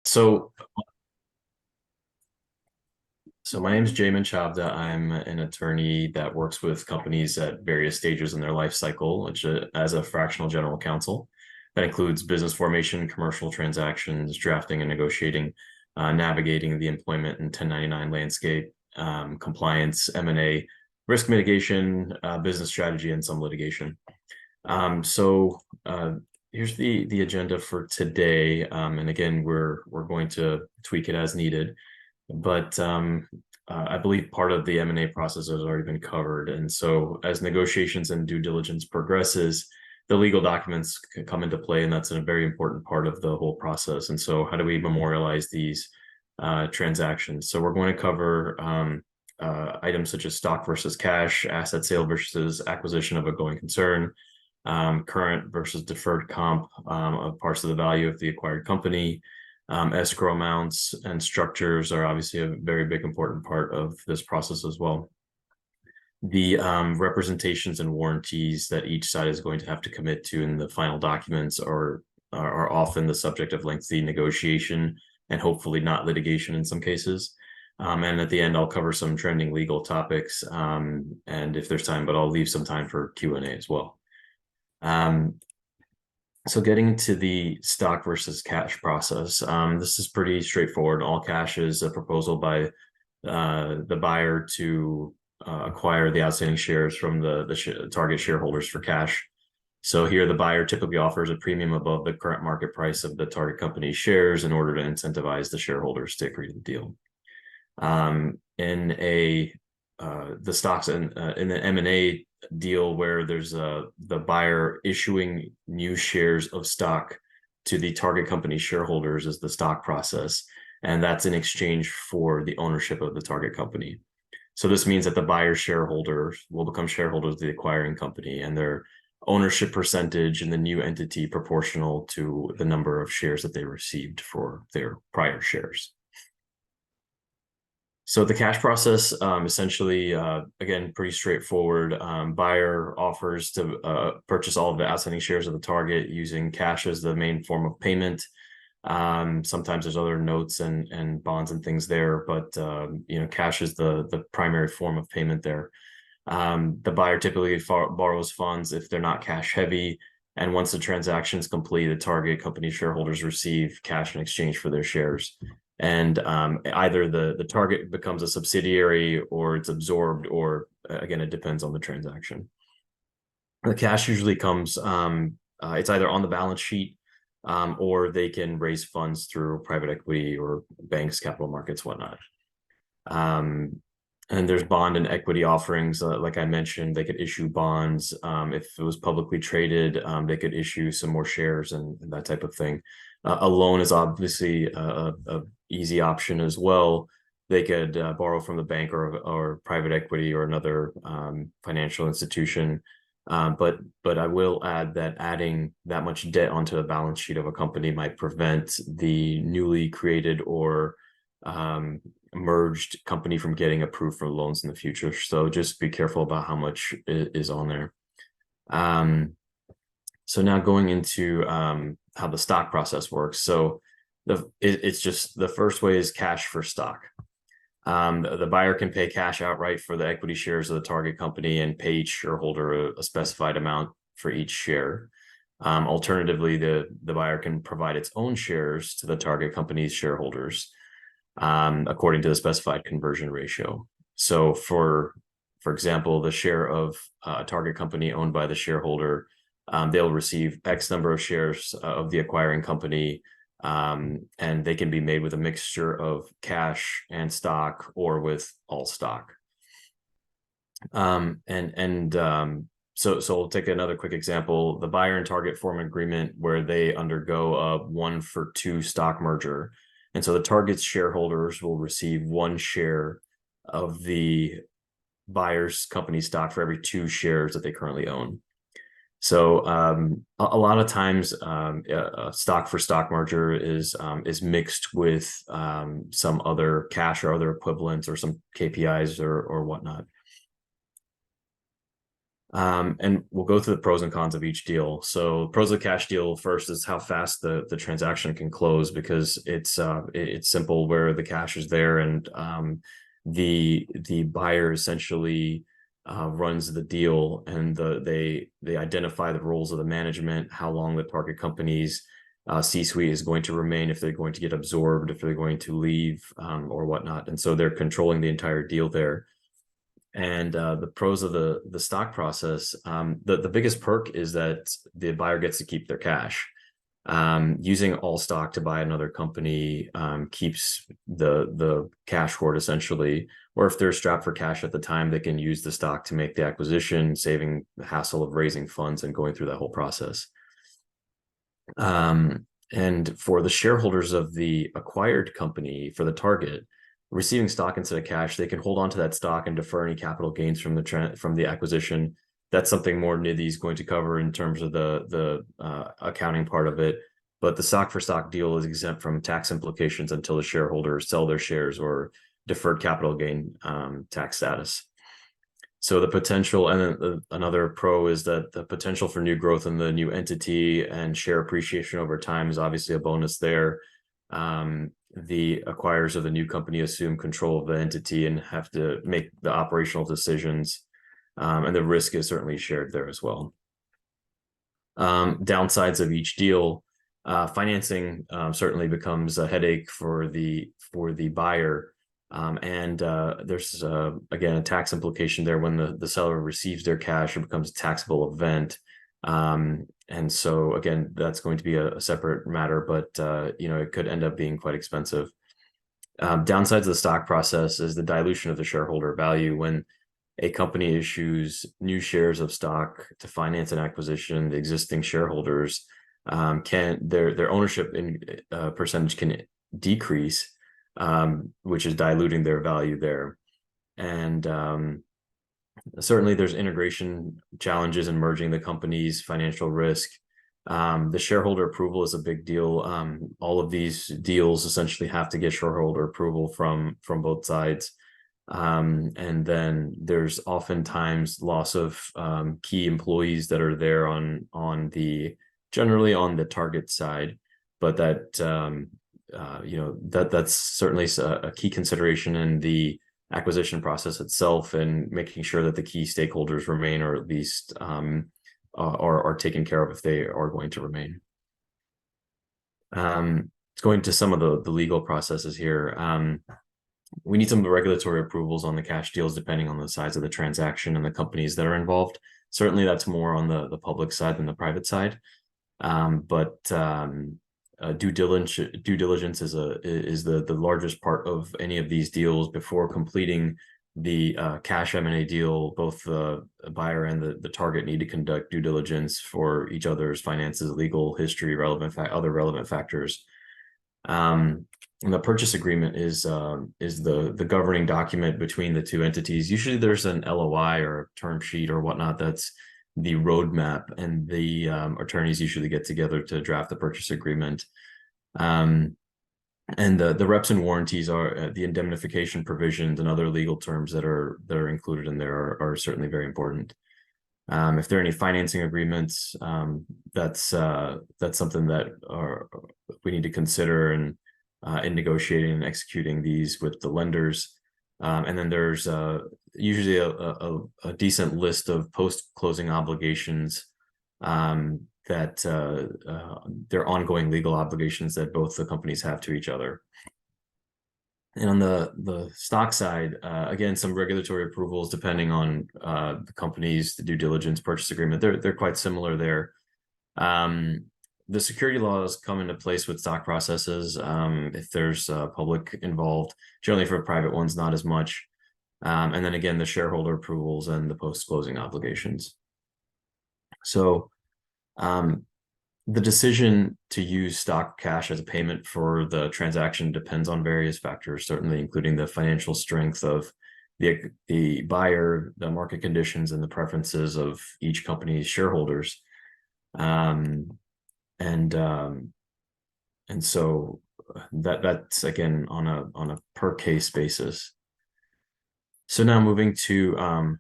So, so my name is Jamin Chavda. I'm an attorney that works with companies at various stages in their life cycle, which as a fractional general counsel. That includes business formation, commercial transactions, drafting and negotiating, navigating the employment and 1099 landscape, compliance, M&A, risk mitigation, business strategy, and some litigation. So here's the agenda for today. And again, we're going to tweak it as needed. But I believe part of the M&A process has already been covered. And so as negotiations and due diligence progresses, the legal documents come into play, and that's a very important part of the whole process. And so how do we memorialize these transactions? So we're going to cover items such as stock versus cash, asset sale versus acquisition of a going concern, current versus deferred comp of parts of the value of the acquired company. Escrow amounts and structures are obviously a very big important part of this process as well. The representations and warranties that each side is going to have to commit to in the final documents are often the subject of lengthy negotiation and hopefully not litigation in some cases. And at the end, I'll cover some trending legal topics, and if there's time, but I'll leave some time for Q&A as well. So getting into the stock versus cash process, this is pretty straightforward. All cash is a proposal by the buyer to acquire the outstanding shares from the target shareholders for cash. So here the buyer typically offers a premium above the current market price of the target company's shares in order to incentivize the shareholders to agree to the deal. In the stocks in the M&A deal where there's the buyer issuing new shares of stock to the target company shareholders is the stock process, and that's in exchange for the ownership of the target company. So this means that the buyer shareholders will become shareholders of the acquiring company, and their ownership percentage in the new entity proportional to the number of shares that they received for their prior shares. So the cash process, essentially, again, pretty straightforward. Buyer offers to purchase all of the outstanding shares of the target using cash as the main form of payment. Sometimes there's other notes and bonds and things there, but cash is the primary form of payment there. The buyer typically borrows funds if they're not cash heavy, and once the transaction is complete, the target company shareholders receive cash in exchange for their shares. And either the target becomes a subsidiary or it's absorbed, or again, it depends on the transaction. The cash usually comes, it's either on the balance sheet or they can raise funds through private equity or banks, capital markets, whatnot. And there's bond and equity offerings. Like I mentioned, they could issue bonds. If it was publicly traded, they could issue some more shares and that type of thing. A loan is obviously a easy option as well. They could borrow from the bank or private equity or another financial institution. But I will add that adding that much debt onto the balance sheet of a company might prevent the newly created or merged company from getting approved for loans in the future. So just be careful about how much is on there. So now going into how the stock process works. So it's just the first way is cash for stock. The buyer can pay cash outright for the equity shares of the target company and pay each shareholder a specified amount for each share. Alternatively, the buyer can provide its own shares to the target company's shareholders according to the specified conversion ratio. So for example, the share of a target company owned by the shareholder, they'll receive X number of shares of the acquiring company, and they can be made with a mixture of cash and stock or with all stock. So we'll take another quick example. The buyer and target form an agreement where they undergo a 1-for-2 stock merger. And so the target's shareholders will receive 1 share of the buyer's company stock for every 2 shares that they currently own. So a lot of times a stock for stock merger is mixed with some other cash or other equivalents or some KPIs or whatnot. And we'll go through the pros and cons of each deal. So pros of the cash deal first is how fast the transaction can close, because it's simple where the cash is there, and the buyer essentially runs the deal, and they identify the roles of the management, how long the target company's C-suite is going to remain, if they're going to get absorbed, if they're going to leave, or whatnot. And so they're controlling the entire deal there. And the pros of the stock process, the biggest perk is that the buyer gets to keep their cash. Using all stock to buy another company keeps the cash hoard essentially, or if they're strapped for cash at the time, they can use the stock to make the acquisition, saving the hassle of raising funds and going through that whole process. And for the shareholders of the acquired company, for the target, receiving stock instead of cash, they can hold on to that stock and defer any capital gains from the acquisition. That's something more Nidhi is going to cover in terms of the accounting part of it. But the stock for stock deal is exempt from tax implications until the shareholders sell their shares or deferred capital gain tax status. So the potential, and then another pro is that the potential for new growth in the new entity and share appreciation over time is obviously a bonus there. The acquirers of the new company assume control of the entity and have to make the operational decisions, and the risk is certainly shared there as well. Downsides of each deal, financing certainly becomes a headache for the buyer. And there's again a tax implication there when the seller receives their cash. It becomes a taxable event, and so again that's going to be a separate matter, but it could end up being quite expensive. Downsides of the stock process is the dilution of the shareholder value. When a company issues new shares of stock to finance an acquisition, the existing shareholders their ownership in percentage can decrease, which is diluting their value there. And certainly there's integration challenges in merging the company's financial risk. The shareholder approval is a big deal. All of these deals essentially have to get shareholder approval from both sides. And then there's oftentimes loss of key employees that are there generally on the target side, but that that's certainly a key consideration in the acquisition process itself, and making sure that the key stakeholders remain, or at least are taken care of if they are going to remain. Going to some of the legal processes here. We need some of the regulatory approvals on the cash deals depending on the size of the transaction and the companies that are involved. Certainly that's more on the public side than the private side. But due diligence is the largest part of any of these deals. Before completing the cash M&A deal, both the buyer and the target need to conduct due diligence for each other's finances, legal history, other relevant factors. And the purchase agreement is the governing document between the two entities. Usually there's an LOI or a term sheet or whatnot that's the roadmap, and the attorneys usually get together to draft the purchase agreement. And the reps and warranties are the indemnification provisions and other legal terms that are included in there are certainly very important. If there are any financing agreements, that's something that we need to consider in negotiating and executing these with the lenders. And then there's usually a decent list of post-closing obligations that they're ongoing legal obligations that both the companies have to each other. And on the stock side, again, some regulatory approvals depending on the company's due diligence purchase agreement. They're quite similar there. The security laws come into place with stock processes if there's public involved. Generally for private ones, not as much. And then again, the shareholder approvals and the post-closing obligations. So the decision to use stock cash as a payment for the transaction depends on various factors, certainly including the financial strength of the buyer, the market conditions, and the preferences of each company's shareholders. And so that's again on a per case basis. So now moving to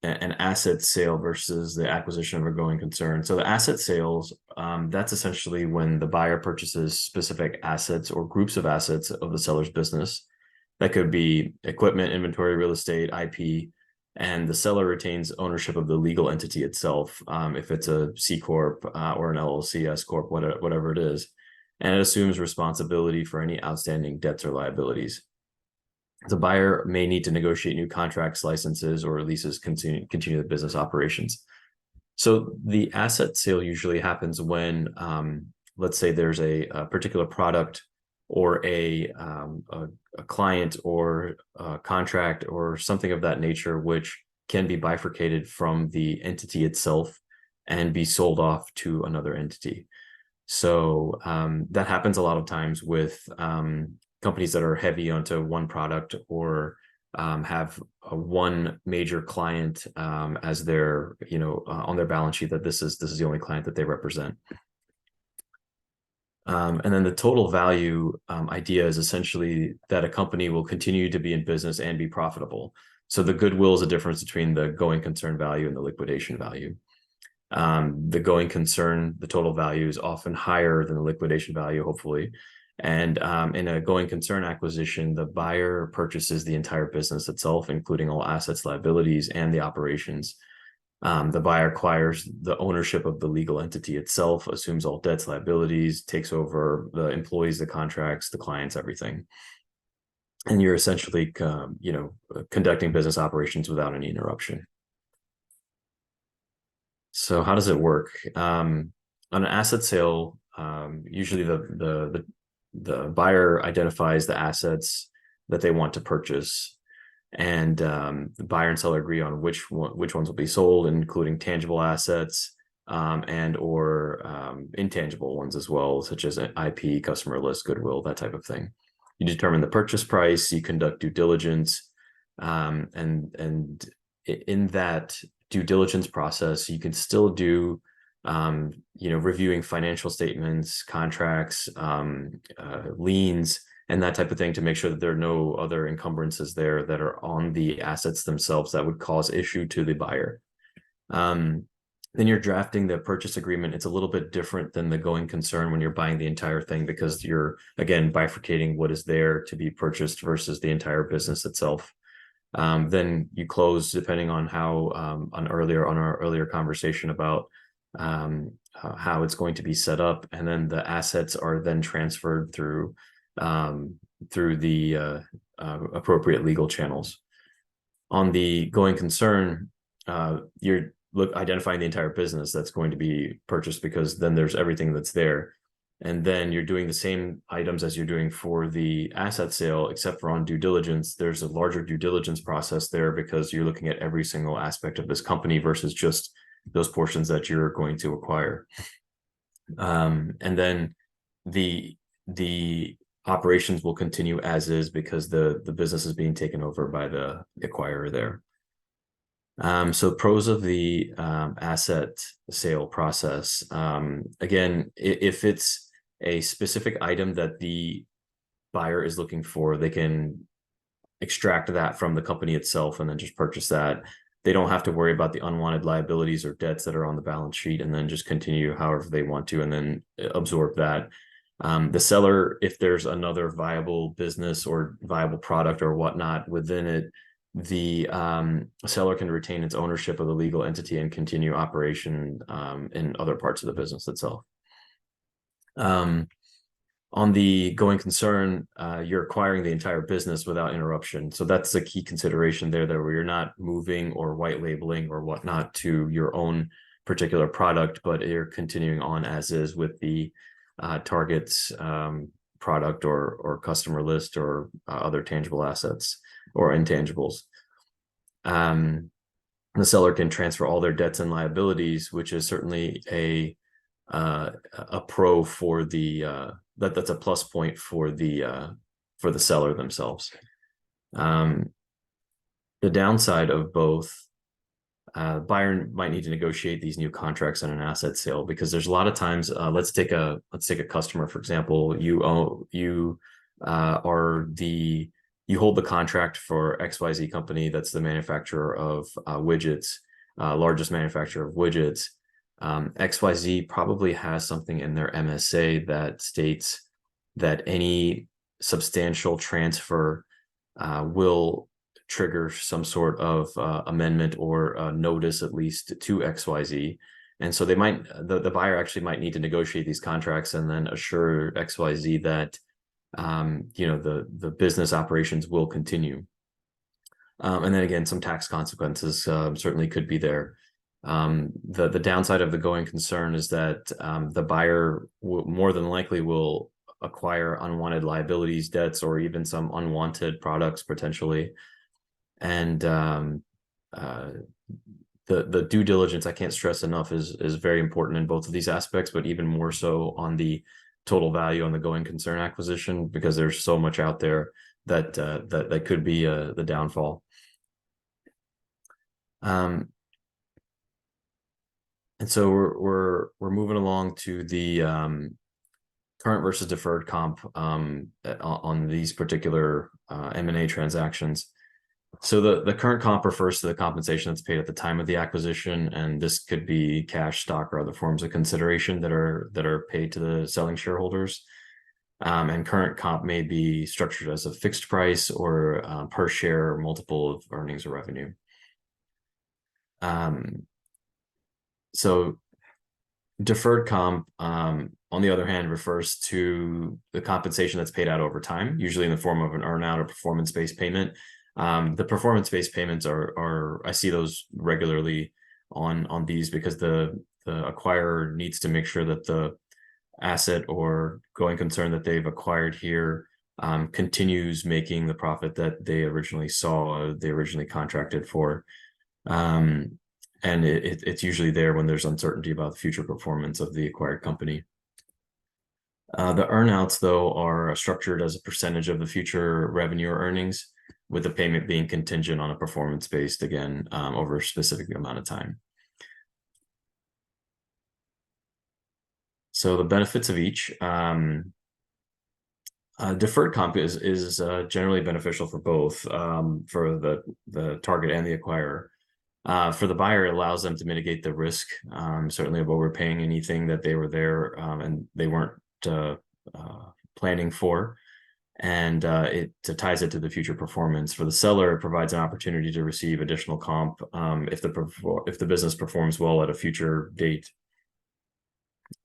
an asset sale versus the acquisition of a going concern. So the asset sales, that's essentially when the buyer purchases specific assets or groups of assets of the seller's business. That could be equipment, inventory, real estate, IP, and the seller retains ownership of the legal entity itself, if it's a C Corp or an LLC, S Corp, whatever it is, and it assumes responsibility for any outstanding debts or liabilities. The buyer may need to negotiate new contracts, licenses, or leases continue the business operations. So the asset sale usually happens when, let's say there's a particular product or a client or a contract or something of that nature, which can be bifurcated from the entity itself and be sold off to another entity. So that happens a lot of times with companies that are heavy onto one product or have one major client as their, on their balance sheet, that this is the only client that they represent. And then the total value idea is essentially that a company will continue to be in business and be profitable. So the goodwill is a difference between the going concern value and the liquidation value. The going concern, the total value is often higher than the liquidation value, hopefully. And in a going concern acquisition, the buyer purchases the entire business itself, including all assets, liabilities, and the operations. The buyer acquires the ownership of the legal entity itself, assumes all debts, liabilities, takes over the employees, the contracts, the clients, everything. And you're essentially, conducting business operations without any interruption. So how does it work? On an asset sale, usually the buyer identifies the assets that they want to purchase, and the buyer and seller agree on which ones will be sold, including tangible assets and or intangible ones as well, such as IP, customer list, goodwill, that type of thing. You determine the purchase price, you conduct due diligence, and in that due diligence process, you can still do reviewing financial statements, contracts, liens, and that type of thing to make sure that there are no other encumbrances there that are on the assets themselves that would cause issue to the buyer. Then you're drafting the purchase agreement. It's a little bit different than the going concern when you're buying the entire thing, because you're, again, bifurcating what is there to be purchased versus the entire business itself. Then you close, depending on how on our earlier conversation about how it's going to be set up, and then the assets are then transferred through the appropriate legal channels. On the going concern, you're identifying the entire business that's going to be purchased, because then there's everything that's there. And then you're doing the same items as you're doing for the asset sale, except for on due diligence. There's a larger due diligence process there, because you're looking at every single aspect of this company versus just those portions that you're going to acquire. And then the operations will continue as is, because the business is being taken over by the acquirer there. So pros of the asset sale process. Again, if it's a specific item that the buyer is looking for, they can extract that from the company itself and then just purchase that. They don't have to worry about the unwanted liabilities or debts that are on the balance sheet, and then just continue however they want to and then absorb that. The seller, if there's another viable business or viable product or whatnot within it, the seller can retain its ownership of the legal entity and continue operation in other parts of the business itself. On the going concern, you're acquiring the entire business without interruption. So that's the key consideration there, that where you're not moving or white labeling or whatnot to your own particular product, but you're continuing on as is with the target's product or customer list or other tangible assets or intangibles. The seller can transfer all their debts and liabilities, which is certainly a pro for the that's a plus point for the seller themselves. The downside of both, buyer might need to negotiate these new contracts on an asset sale, because there's a lot of times, let's take a customer, for example. You are the you hold the contract for XYZ company, that's the manufacturer of widgets, largest manufacturer of widgets. XYZ probably has something in their MSA that states that any substantial transfer will trigger some sort of amendment or notice, at least, to XYZ. And so they might, the buyer actually might need to negotiate these contracts and then assure XYZ that the business operations will continue. And then again, some tax consequences certainly could be there. The downside of the going concern is that the buyer more than likely will acquire unwanted liabilities, debts, or even some unwanted products potentially. And the due diligence, I can't stress enough, is very important in both of these aspects, but even more so on the total value on the going concern acquisition, because there's so much out there that could be the downfall. And so we're moving along to the current versus deferred comp on these particular M&A transactions. So the current comp refers to the compensation that's paid at the time of the acquisition, and this could be cash, stock, or other forms of consideration that are paid to the selling shareholders. And current comp may be structured as a fixed price or per share multiple of earnings or revenue. So deferred comp, on the other hand, refers to the compensation that's paid out over time, usually in the form of an earnout or performance-based payment. The performance-based payments are I see those regularly on these, because the acquirer needs to make sure that the asset or going concern that they've acquired here continues making the profit that they originally contracted for. And it's usually there when there's uncertainty about the future performance of the acquired company. The earnouts, though, are structured as a percentage of the future revenue or earnings, with the payment being contingent on a performance-based, again, over a specific amount of time. So the benefits of each. Deferred comp is generally beneficial for both, for the target and the acquirer. For the buyer, it allows them to mitigate the risk, certainly, of overpaying anything that they were there and they weren't planning for. And it ties it to the future performance. For the seller, it provides an opportunity to receive additional comp if the business performs well at a future date.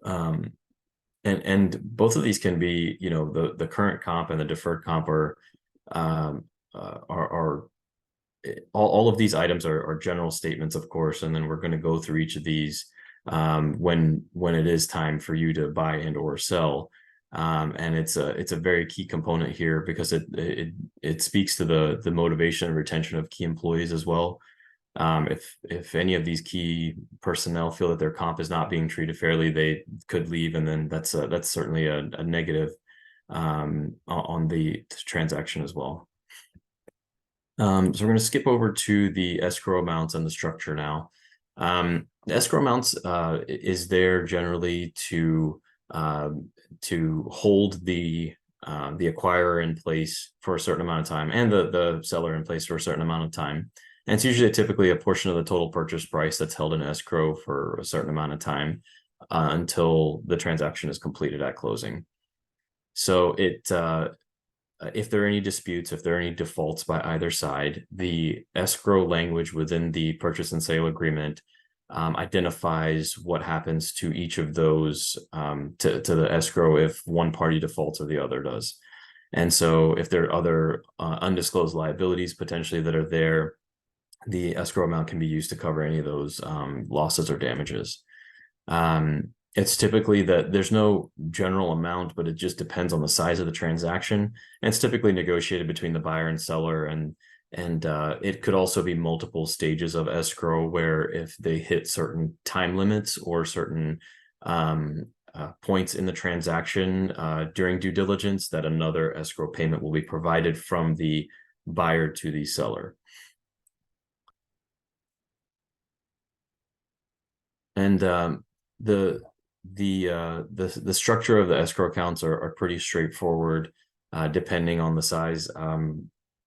And both of these can be, the current comp and the deferred comp are all of these items are general statements, of course, and then we're going to go through each of these when it is time for you to buy and or sell. And it's a very key component here, because it speaks to the motivation and retention of key employees as well. If any of these key personnel feel that their comp is not being treated fairly, they could leave, and then that's certainly a negative on the transaction as well. So we're going to skip over to the escrow amounts and the structure now. The escrow amounts is there generally to hold the acquirer in place for a certain amount of time, and the seller in place for a certain amount of time. And it's usually typically a portion of the total purchase price that's held in escrow for a certain amount of time until the transaction is completed at closing. So if there are any disputes, if there are any defaults by either side, the escrow language within the purchase and sale agreement identifies what happens to each of those to the escrow if one party defaults or the other does. And so if there are other undisclosed liabilities potentially that are there, the escrow amount can be used to cover any of those losses or damages. It's typically that there's no general amount, but it just depends on the size of the transaction. And it's typically negotiated between the buyer and seller, and it could also be multiple stages of escrow, where if they hit certain time limits or certain points in the transaction during due diligence, that another escrow payment will be provided from the buyer to the seller. And the structure of the escrow accounts are pretty straightforward, depending on the size.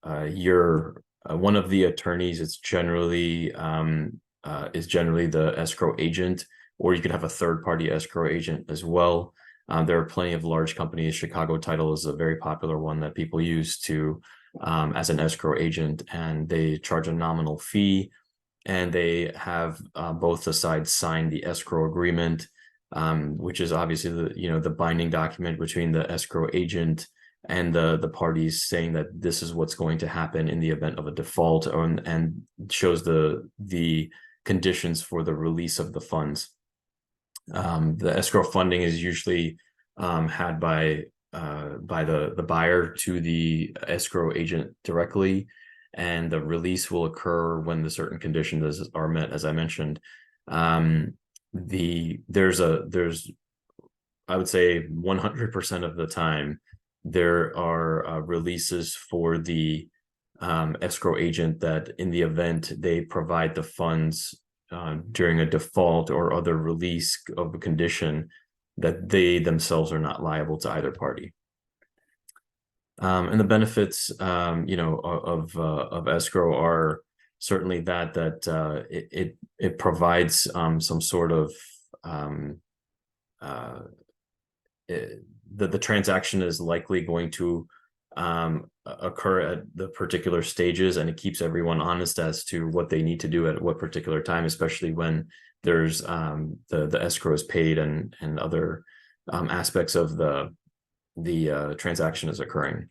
you're one of the attorneys. It's generally the escrow agent, or you could have a third-party escrow agent as well. There are plenty of large companies. Chicago Title is a very popular one that people use to as an escrow agent, and they charge a nominal fee, and they have both the sides sign the escrow agreement, which is obviously the binding document between the escrow agent and the parties, saying that this is what's going to happen in the event of a default, and shows the conditions for the release of the funds. The escrow funding is usually had by the buyer to the escrow agent directly, and the release will occur when the certain conditions are met, as I mentioned. There's I would say 100% of the time there are releases for the escrow agent, that in the event they provide the funds during a default or other release of a condition, that they themselves are not liable to either party. And the benefits, of escrow are certainly that it provides some sort of the transaction is likely going to occur at the particular stages, and it keeps everyone honest as to what they need to do at what particular time, especially when there's the escrow is paid and other aspects of the transaction is occurring.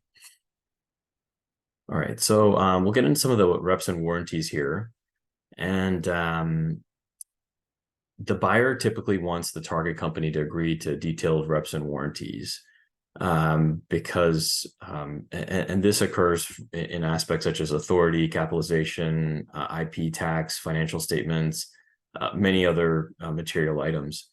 All right, so we'll get into some of the reps and warranties here. And the buyer typically wants the target company to agree to detailed reps and warranties, because and this occurs in aspects such as authority, capitalization, IP tax, financial statements, many other material items.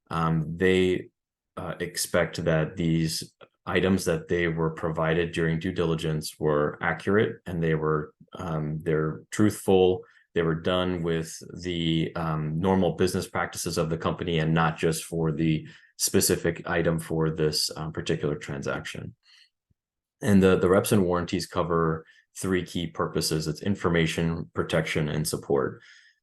They expect that these items that they were provided during due diligence were accurate, and they're truthful. They were done with the normal business practices of the company, and not just for the specific item for this particular transaction. And the reps and warranties cover three key purposes. It's information, protection, and support.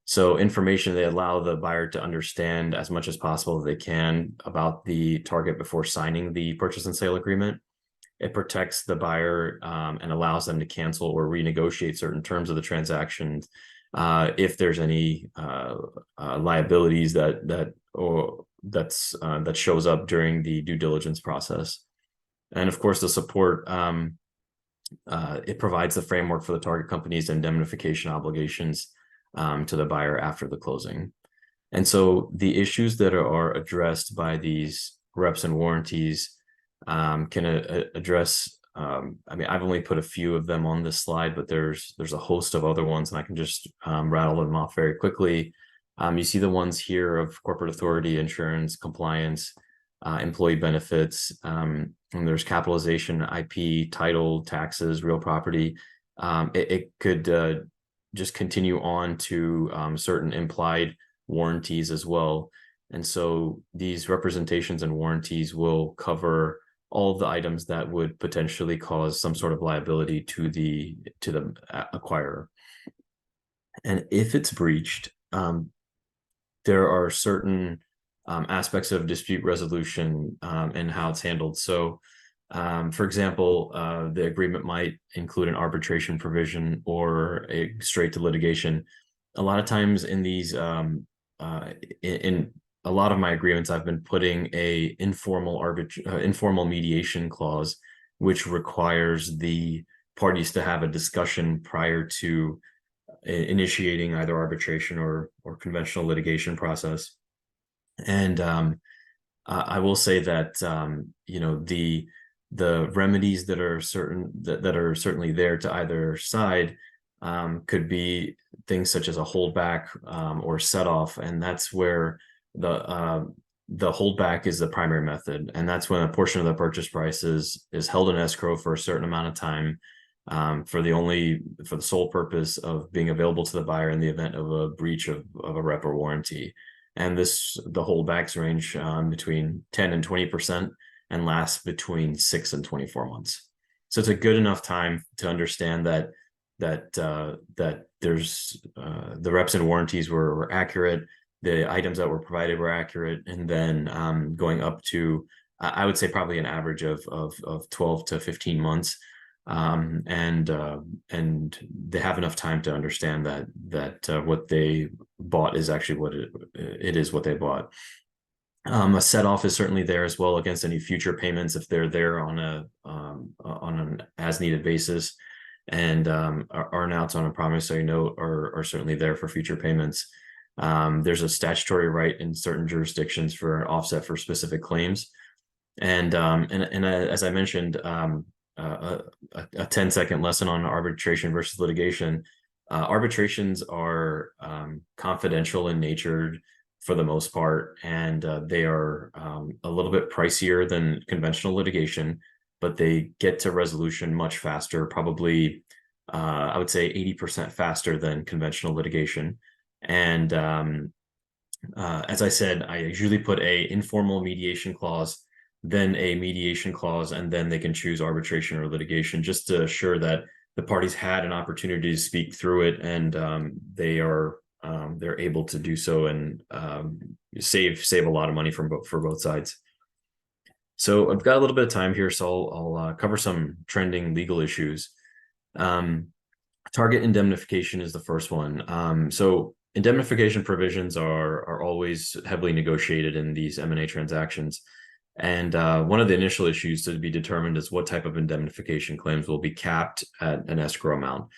So information, they allow the buyer to understand as much as possible they can about the target before signing the purchase and sale agreement. It protects the buyer and allows them to cancel or renegotiate certain terms of the transaction if there's any liabilities that shows up during the due diligence process. And of course, the support, it provides the framework for the target company's indemnification obligations to the buyer after the closing. And so the issues that are addressed by these reps and warranties can address, I've only put a few of them on this slide, but there's a host of other ones, and I can just rattle them off very quickly. You see the ones here of corporate authority, insurance, compliance, employee benefits, and there's capitalization, IP, title, taxes, real property. It could just continue on to certain implied warranties as well. And so these representations and warranties will cover all of the items that would potentially cause some sort of liability to the acquirer. And if it's breached, there are certain aspects of dispute resolution and how it's handled. So for example, the agreement might include an arbitration provision or a straight to litigation. A lot of times in these, in a lot of my agreements, I've been putting a informal mediation clause, which requires the parties to have a discussion prior to initiating either arbitration or conventional litigation process. And I will say that the remedies that are certainly there to either side could be things such as a holdback or set off, and that's where the holdback is the primary method, and that's when a portion of the purchase price is held in escrow for a certain amount of time for the sole purpose of being available to the buyer in the event of a breach of a rep or warranty. And the holdbacks range between 10 and 20% and lasts between 6 and 24 months. So it's a good enough time to understand that there's the reps and warranties were accurate, the items that were provided were accurate, and then going up to I would say probably an average of 12 to 15 months, and they have enough time to understand that what they bought is actually what it is what they bought. A set off is certainly there as well against any future payments if they're there on an as needed basis, and earn outs on a promissory note are certainly there for future payments. There's a statutory right in certain jurisdictions for an offset for specific claims, and as I mentioned, a 10-second lesson on arbitration versus litigation. Arbitrations are confidential in nature for the most part, and they are a little bit pricier than conventional litigation, but they get to resolution much faster, probably I would say 80% faster than conventional litigation. And as I said, I usually put a informal mediation clause, then a mediation clause, and then they can choose arbitration or litigation, just to assure that the parties had an opportunity to speak through it, and they're able to do so and save a lot of money for both sides. So I've got a little bit of time here, so I'll cover some trending legal issues. Target indemnification is the first one. So indemnification provisions are always heavily negotiated in these M&A transactions. And one of the initial issues to be determined is what type of indemnification claims will be capped at an escrow amount.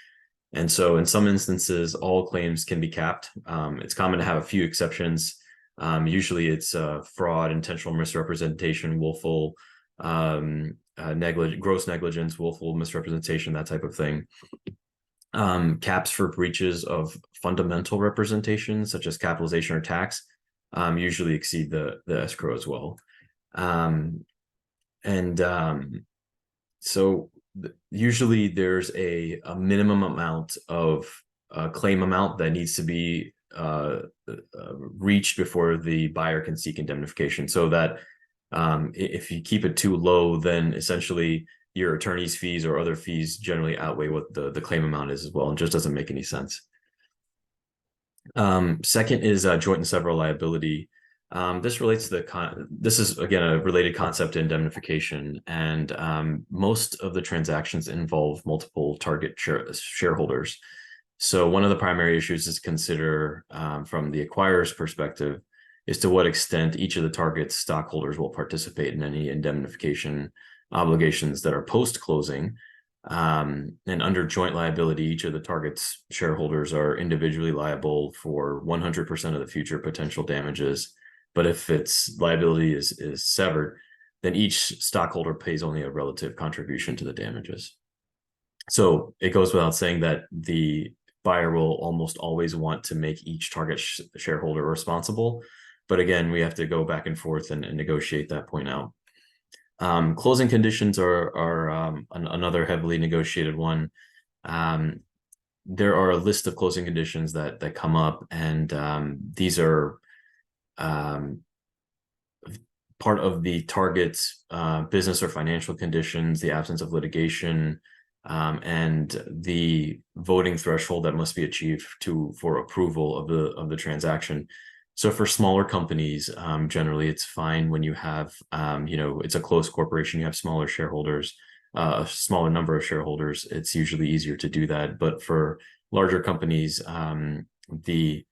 And so in some instances, all claims can be capped. It's common to have a few exceptions. Usually it's fraud, intentional misrepresentation, willful gross negligence, willful misrepresentation, that type of thing. Caps for breaches of fundamental representation, such as capitalization or tax, usually exceed the escrow as well. So usually there's a minimum amount of claim amount that needs to be reached before the buyer can seek indemnification, so that if you keep it too low, then essentially your attorney's fees or other fees generally outweigh what the claim amount is as well, and just doesn't make any sense. Second is joint and several liability. This relates to this is again a related concept to indemnification, and most of the transactions involve multiple target shareholders. So one of the primary issues is consider from the acquirer's perspective is to what extent each of the target stockholders will participate in any indemnification obligations that are post-closing. And under joint liability, each of the target's shareholders are individually liable for 100% of the future potential damages. But if its liability is severed, then each stockholder pays only a relative contribution to the damages. So it goes without saying that the buyer will almost always want to make each target shareholder responsible. But again, we have to go back and forth and negotiate that point out. Closing conditions are another heavily negotiated one. There are a list of closing conditions that come up, and these are part of the target's business or financial conditions, the absence of litigation, and the voting threshold that must be achieved for approval of the transaction. So for smaller companies, generally it's fine when you have, it's a closed corporation, you have smaller shareholders, a smaller number of shareholders, it's usually easier to do that. But for larger companies, the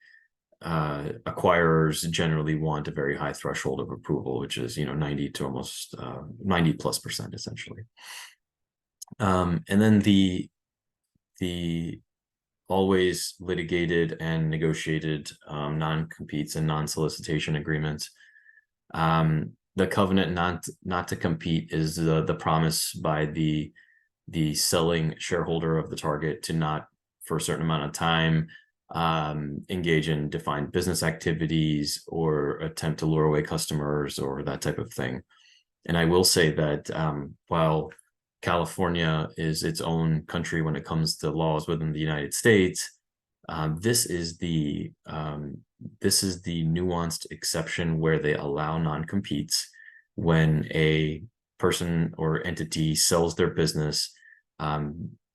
acquirers generally want a very high threshold of approval, which is 90 to almost 90+% essentially. And then the always litigated and negotiated non-competes and non-solicitation agreements. The covenant not to compete is the promise by the selling shareholder of the target to not, for a certain amount of time, engage in defined business activities or attempt to lure away customers or that type of thing. And I will say that while California is its own country when it comes to laws within the United States, this is the nuanced exception where they allow non-competes when a person or entity sells their business,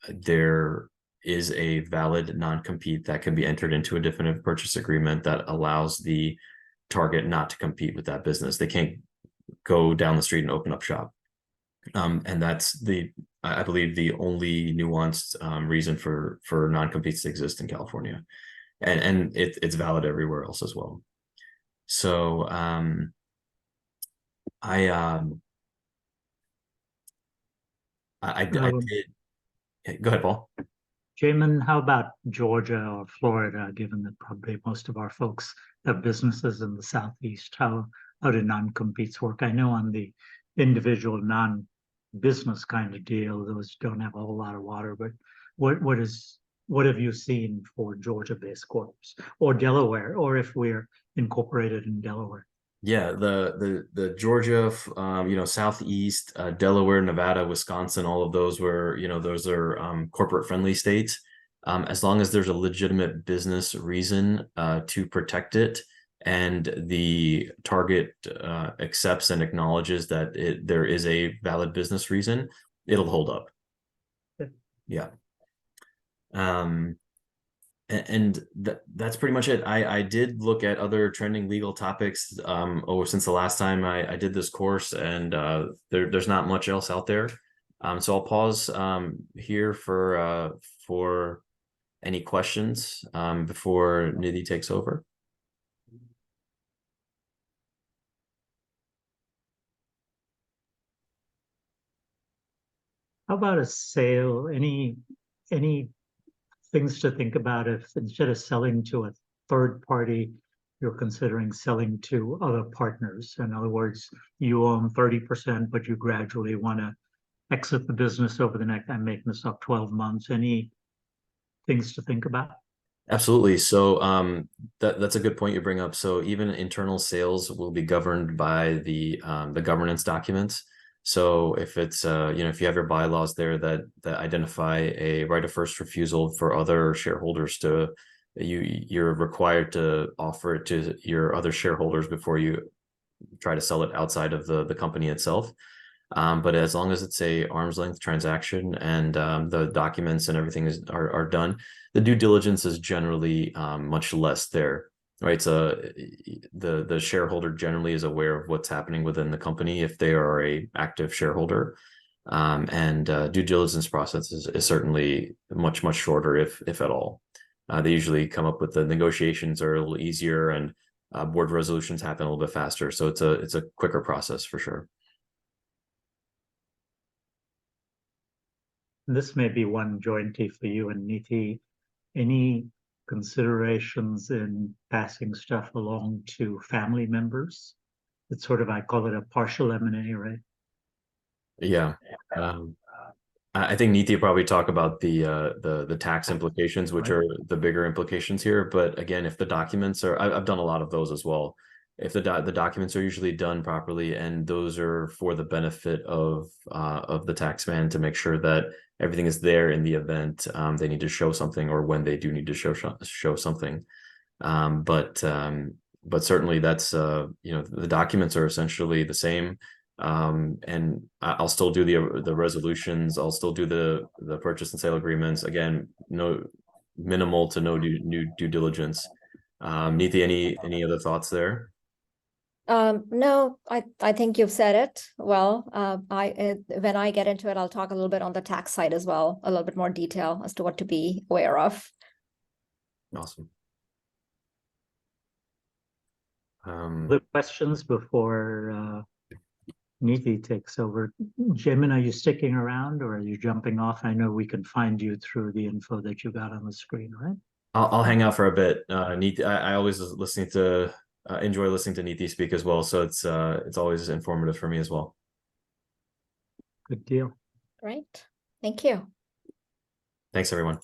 there is a valid non-compete that can be entered into a definitive purchase agreement that allows the target not to compete with that business. They can't go down the street and open up shop. And that's I believe, the only nuanced reason for non-competes to exist in California, and it's valid everywhere else as well. So I did. Go ahead, Paul. Jamin, how about Georgia or Florida, given that probably most of our folks have businesses in the Southeast? How do non-competes work? I know on the individual non-business kind of deal, those don't have a whole lot of water, but what have you seen for Georgia-based corps or Delaware, or if we're incorporated in Delaware? Yeah, the Georgia, Southeast, Delaware, Nevada, Wisconsin, all of those were, those are corporate friendly states. As long as there's a legitimate business reason to protect it, and the target accepts and acknowledges that there is a valid business reason, it'll hold up. Yeah. And that's pretty much it. I did look at other trending legal topics since the last time I did this course, and there's not much else out there. So I'll pause here for any questions before Nidhi takes over. How about a sale? Any things to think about if instead of selling to a third party, you're considering selling to other partners? In other words, you own 30%, but you gradually want to exit the business over the next, I'm making this up, 12 months. Any things to think about? Absolutely. So that's a good point you bring up. So even internal sales will be governed by the governance documents. So if it's if you have your bylaws there that identify a right of first refusal for other shareholders to, you're required to offer it to your other shareholders before you try to sell it outside of the company itself. But as long as it's a arm's length transaction and the documents and everything are done, the due diligence is generally much less there, right? So the shareholder generally is aware of what's happening within the company if they are a active shareholder, and due diligence process is certainly much shorter if at all. They usually come up with the negotiations are a little easier, and board resolutions happen a little bit faster. So it's a quicker process for sure. This may be one jointly for you and Niti. Any considerations in passing stuff along to family members? It's sort of, I call it a partial M&A, right? Yeah. I think Niti probably talk about the tax implications, which are the bigger implications here. But again, if the documents are, I've done a lot of those as well. If the documents are usually done properly, and those are for the benefit of the taxman to make sure that everything is there in the event they need to show something, or when they do need to show something. But certainly that's the documents are essentially the same. And I'll still do the resolutions. I'll still do the purchase and sale agreements. Again, minimal to no due diligence. Niti, any other thoughts there? No, I think you've said it well. When I get into it, I'll talk a little bit on the tax side as well, a little bit more detail as to what to be aware of. Awesome. The questions before Niti takes over. Jamin, are you sticking around or are you jumping off? I know we can find you through the info that you got on the screen, right? I'll hang out for a bit. Niti, I always enjoy listening to Niti speak as well, so it's always informative for me as well. Good deal. Great. Thank you. Thanks, everyone.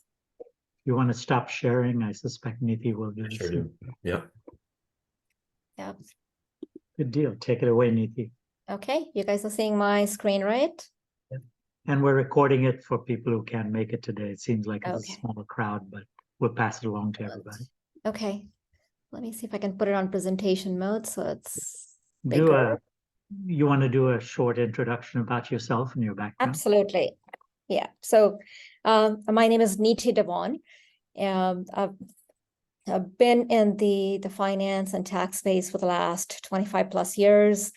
You want to stop sharing? I suspect Niti will do Sure this. do. Yep. Yep. Good deal. Take it away, Niti. Okay, you guys are seeing my screen, right? Yeah. And we're recording it for people who can't make it today. It seems like it's a smaller crowd, but we'll pass it along to everybody. Okay. Let me see if I can put it on presentation mode so it's bigger. you want to do a short introduction about yourself and your background? Absolutely. Yeah. So my name is Niti Devon. I've been in the finance and tax space for the last 25 plus years.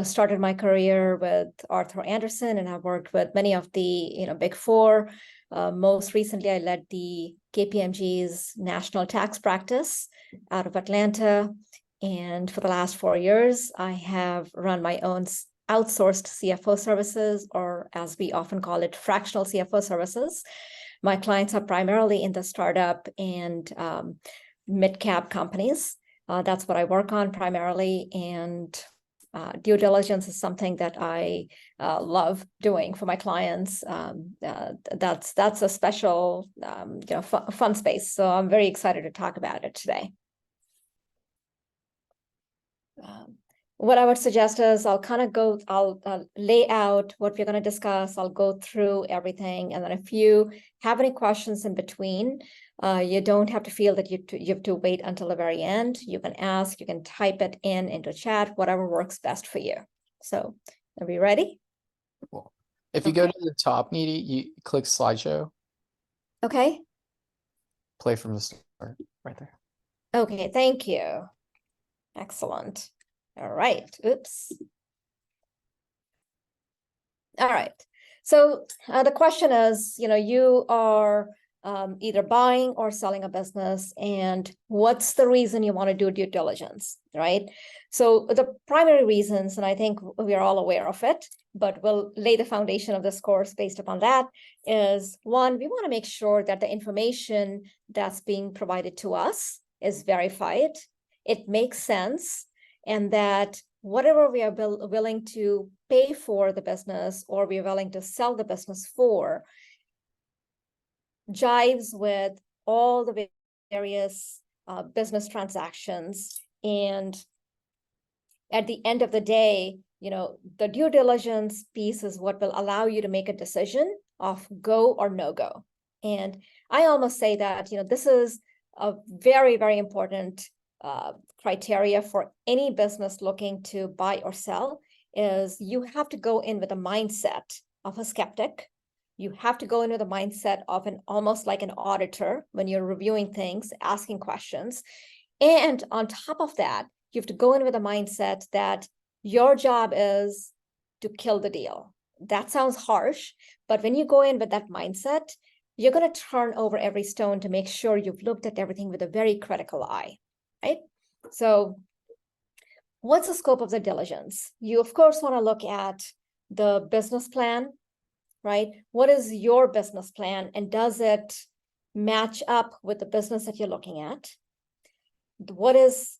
Started my career with Arthur Andersen, and I've worked with many of the Big Four. Most recently, I led the KPMG's national tax practice out of Atlanta. And for the last 4 years, I have run my own outsourced CFO services, or as we often call it, fractional CFO services. My clients are primarily in the startup and mid-cap companies. That's what I work on primarily. And due diligence is something that I love doing for my clients. That's a special, fun space. So I'm very excited to talk about it today. What I would suggest is I'll lay out what we're going to discuss. I'll go through everything. And then if you have any questions in between, you don't have to feel that you have to wait until the very end. You can ask, you can type it into chat, whatever works best for you. So are we ready? Cool. If you go to the top, Niti, you click slideshow, Okay. play from the start, right there. Okay, thank you. Excellent. All right. Oops. All right. So the question is, you are either buying or selling a business, and what's the reason you want to do due diligence, right? So the primary reasons, and I think we are all aware of it, but we'll lay the foundation of this course based upon that, is one, we want to make sure that the information that's being provided to us is verified, it makes sense, and that whatever we are willing to pay for the business or we're willing to sell the business for jives with all the various business transactions. And at the end of the day, the due diligence piece is what will allow you to make a decision of go or no go. And I almost say that, this is a very, very important criteria for any business looking to buy or sell, is you have to go in with a mindset of a skeptic. You have to go in with a mindset of almost like an auditor when you're reviewing things, asking questions. And on top of that, you have to go in with a mindset that your job is to kill the deal. That sounds harsh, but when you go in with that mindset, you're going to turn over every stone to make sure you've looked at everything with a very critical eye, right? So what's the scope of the diligence? You, of course, want to look at the business plan, right? What is your business plan, and does it match up with the business that you're looking at? What is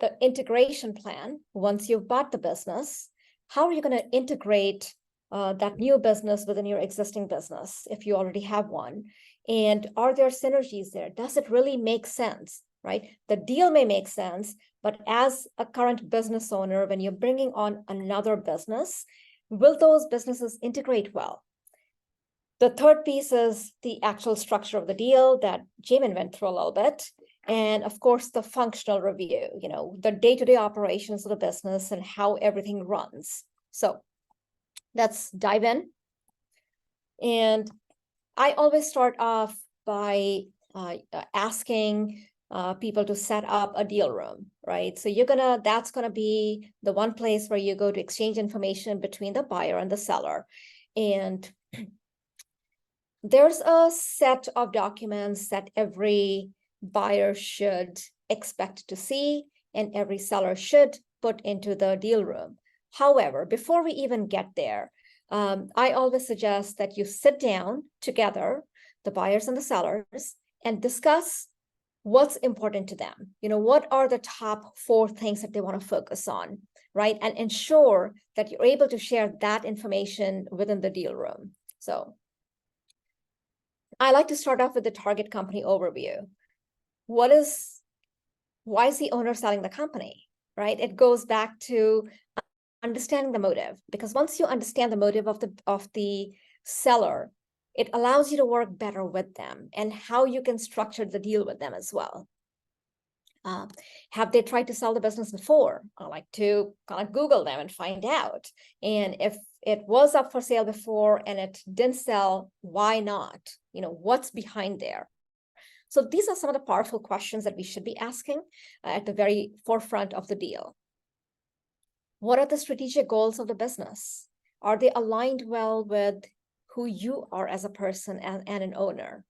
the integration plan once you've bought the business? How are you going to integrate that new business within your existing business if you already have one? And are there synergies there? Does it really make sense, right? The deal may make sense, but as a current business owner, when you're bringing on another business, will those businesses integrate well? The third piece is the actual structure of the deal that Jamin went through a little bit. And of course, the functional review, the day-to-day operations of the business and how everything runs. So let's dive in. And I always start off by asking people to set up a deal room, right? So that's gonna be the one place where you go to exchange information between the buyer and the seller. And there's a set of documents that every buyer should expect to see and every seller should put into the deal room. However, before we even get there, I always suggest that you sit down together, the buyers and the sellers, and discuss what's important to them. What are the top 4 things that they want to focus on, right? And ensure that you're able to share that information within the deal room. So I like to start off with the target company overview. Why is the owner selling the company, right? It goes back to understanding the motive, because once you understand the motive of the seller, it allows you to work better with them and how you can structure the deal with them as well. Have they tried to sell the business before? I like to kind of Google them and find out. And if it was up for sale before and it didn't sell, why not? What's behind there? So these are some of the powerful questions that we should be asking at the very forefront of the deal. What are the strategic goals of the business? Are they aligned well with who you are as a person and an owner?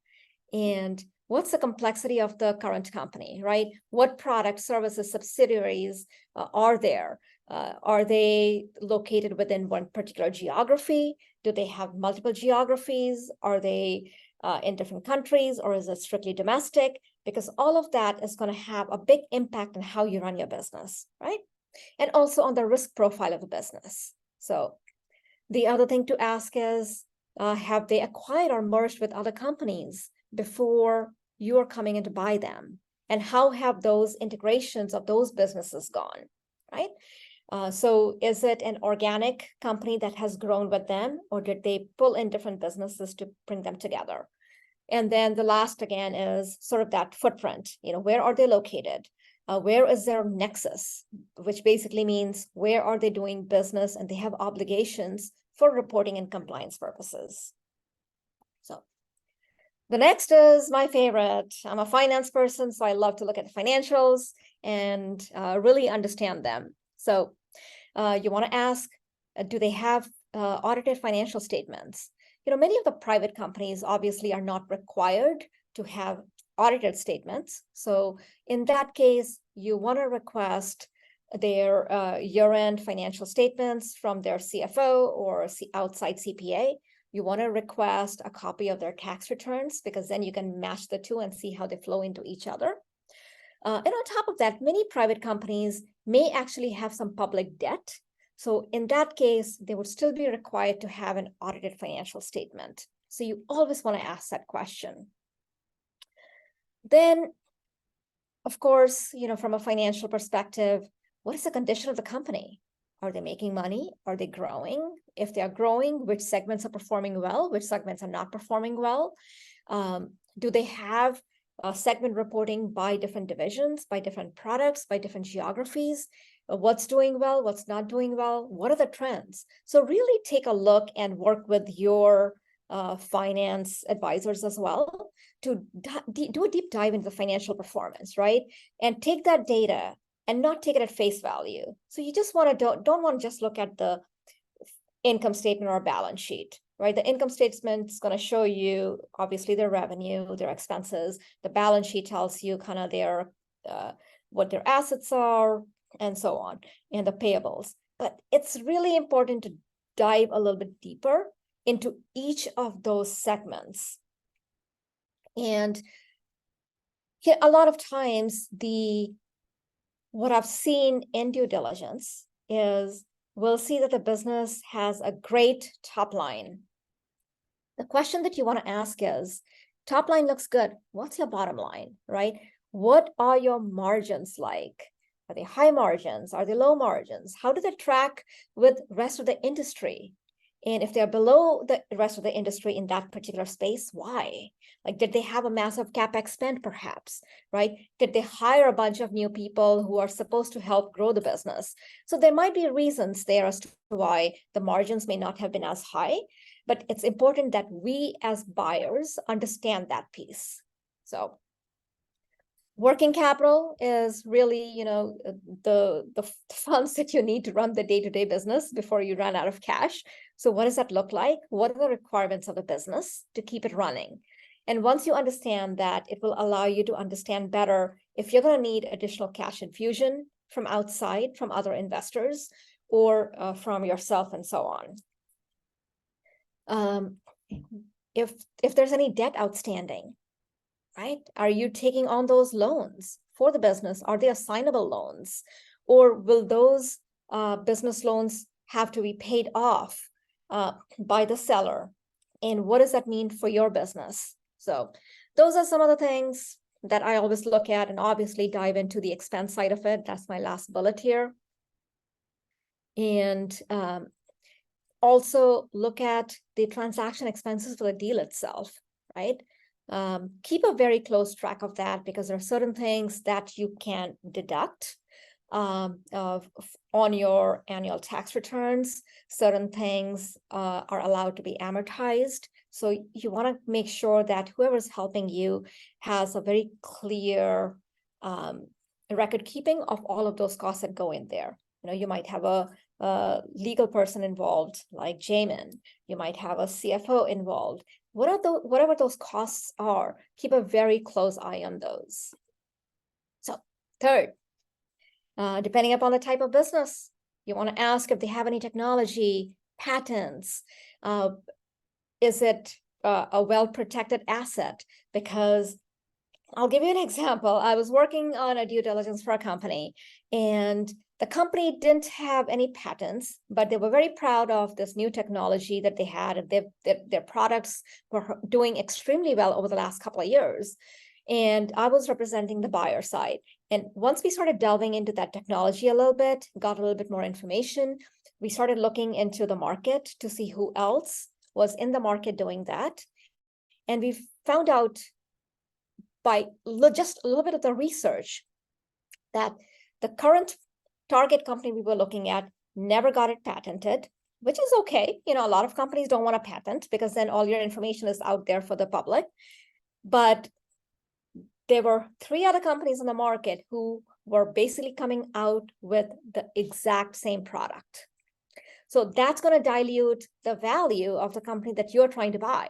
And what's the complexity of the current company, right? What products, services, subsidiaries are there? Are they located within one particular geography? Do they have multiple geographies? Are they in different countries, or is it strictly domestic? Because all of that is going to have a big impact on how you run your business, right? And also on the risk profile of the business. So the other thing to ask is, have they acquired or merged with other companies before you're coming in to buy them? And how have those integrations of those businesses gone, right? So is it an organic company that has grown with them, or did they pull in different businesses to bring them together? And then the last, again, is sort of that footprint. Where are they located? Where is their nexus, which basically means where are they doing business and they have obligations for reporting and compliance purposes. So the next is my favorite. I'm a finance person, so I love to look at the financials and really understand them. So you want to ask, do they have audited financial statements? Many of the private companies obviously are not required to have audited statements. So in that case, you want to request their year-end financial statements from their CFO or outside CPA. You want to request a copy of their tax returns, because then you can match the two and see how they flow into each other. And on top of that, many private companies may actually have some public debt. So in that case, they would still be required to have an audited financial statement. So you always want to ask that question. Then, of course, from a financial perspective, what is the condition of the company? Are they making money? Are they growing? If they are growing, which segments are performing well? Which segments are not performing well? Do they have segment reporting by different divisions, by different products, by different geographies? What's doing well? What's not doing well? What are the trends? So really take a look and work with your finance advisors as well to do a deep dive into the financial performance, right? And take that data and not take it at face value. So you just don't want to just look at the income statement or balance sheet, right? The income statement is going to show you obviously their revenue, their expenses. The balance sheet tells you kind of their what their assets are and so on, and the payables. But it's really important to dive a little bit deeper into each of those segments. And a lot of times what I've seen in due diligence is we'll see that the business has a great top line. The question that you want to ask is, top line looks good. What's your bottom line, right? What are your margins like? Are they high margins? Are they low margins? How do they track with the rest of the industry? And if they're below the rest of the industry in that particular space, why? Like, did they have a massive CapEx spend perhaps, right? Did they hire a bunch of new people who are supposed to help grow the business? So there might be reasons there as to why the margins may not have been as high, but it's important that we as buyers understand that piece. So working capital is really, the funds that you need to run the day-to-day business before you run out of cash. So what does that look like? What are the requirements of the business to keep it running? And once you understand that, it will allow you to understand better if you're going to need additional cash infusion from outside, from other investors, or from yourself and so on. If there's any debt outstanding, right? Are you taking on those loans for the business? Are they assignable loans? Or will those business loans have to be paid off by the seller? And what does that mean for your business? So those are some of the things that I always look at, and obviously dive into the expense side of it. That's my last bullet here. And also look at the transaction expenses for the deal itself, right? Keep a very close track of that, because there are certain things that you can deduct on your annual tax returns. Certain things are allowed to be amortized. So you want to make sure that whoever's helping you has a very clear record keeping of all of those costs that go in there. You know, you might have a legal person involved, like Jamin. You might have a CFO involved. Whatever those costs are, keep a very close eye on those. So third, depending upon the type of business, you want to ask if they have any technology, patents. Is it a well-protected asset? Because I'll give you an example. I was working on a due diligence for a company, and the company didn't have any patents, but they were very proud of this new technology that they had, and their products were doing extremely well over the last couple of years. And I was representing the buyer side. And once we started delving into that technology a little bit, got a little bit more information, we started looking into the market to see who else was in the market doing that. And we found out by just a little bit of the research that the current target company we were looking at never got it patented, which is okay. You know, a lot of companies don't want to patent because then all your information is out there for the public. But there were 3 other companies in the market who were basically coming out with the exact same product. So that's going to dilute the value of the company that you're trying to buy.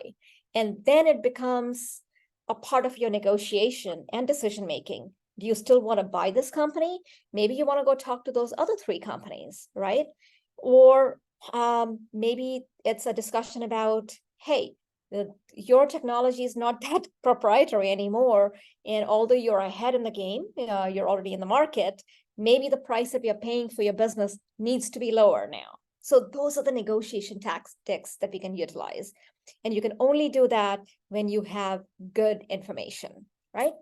And then it becomes a part of your negotiation and decision-making. Do you still want to buy this company? Maybe you want to go talk to those other 3 companies, right? Or maybe it's a discussion about, hey, your technology is not that proprietary anymore. And although you're ahead in the game, you're already in the market, maybe the price that you're paying for your business needs to be lower now. So those are the negotiation tactics that we can utilize. And you can only do that when you have good information, right?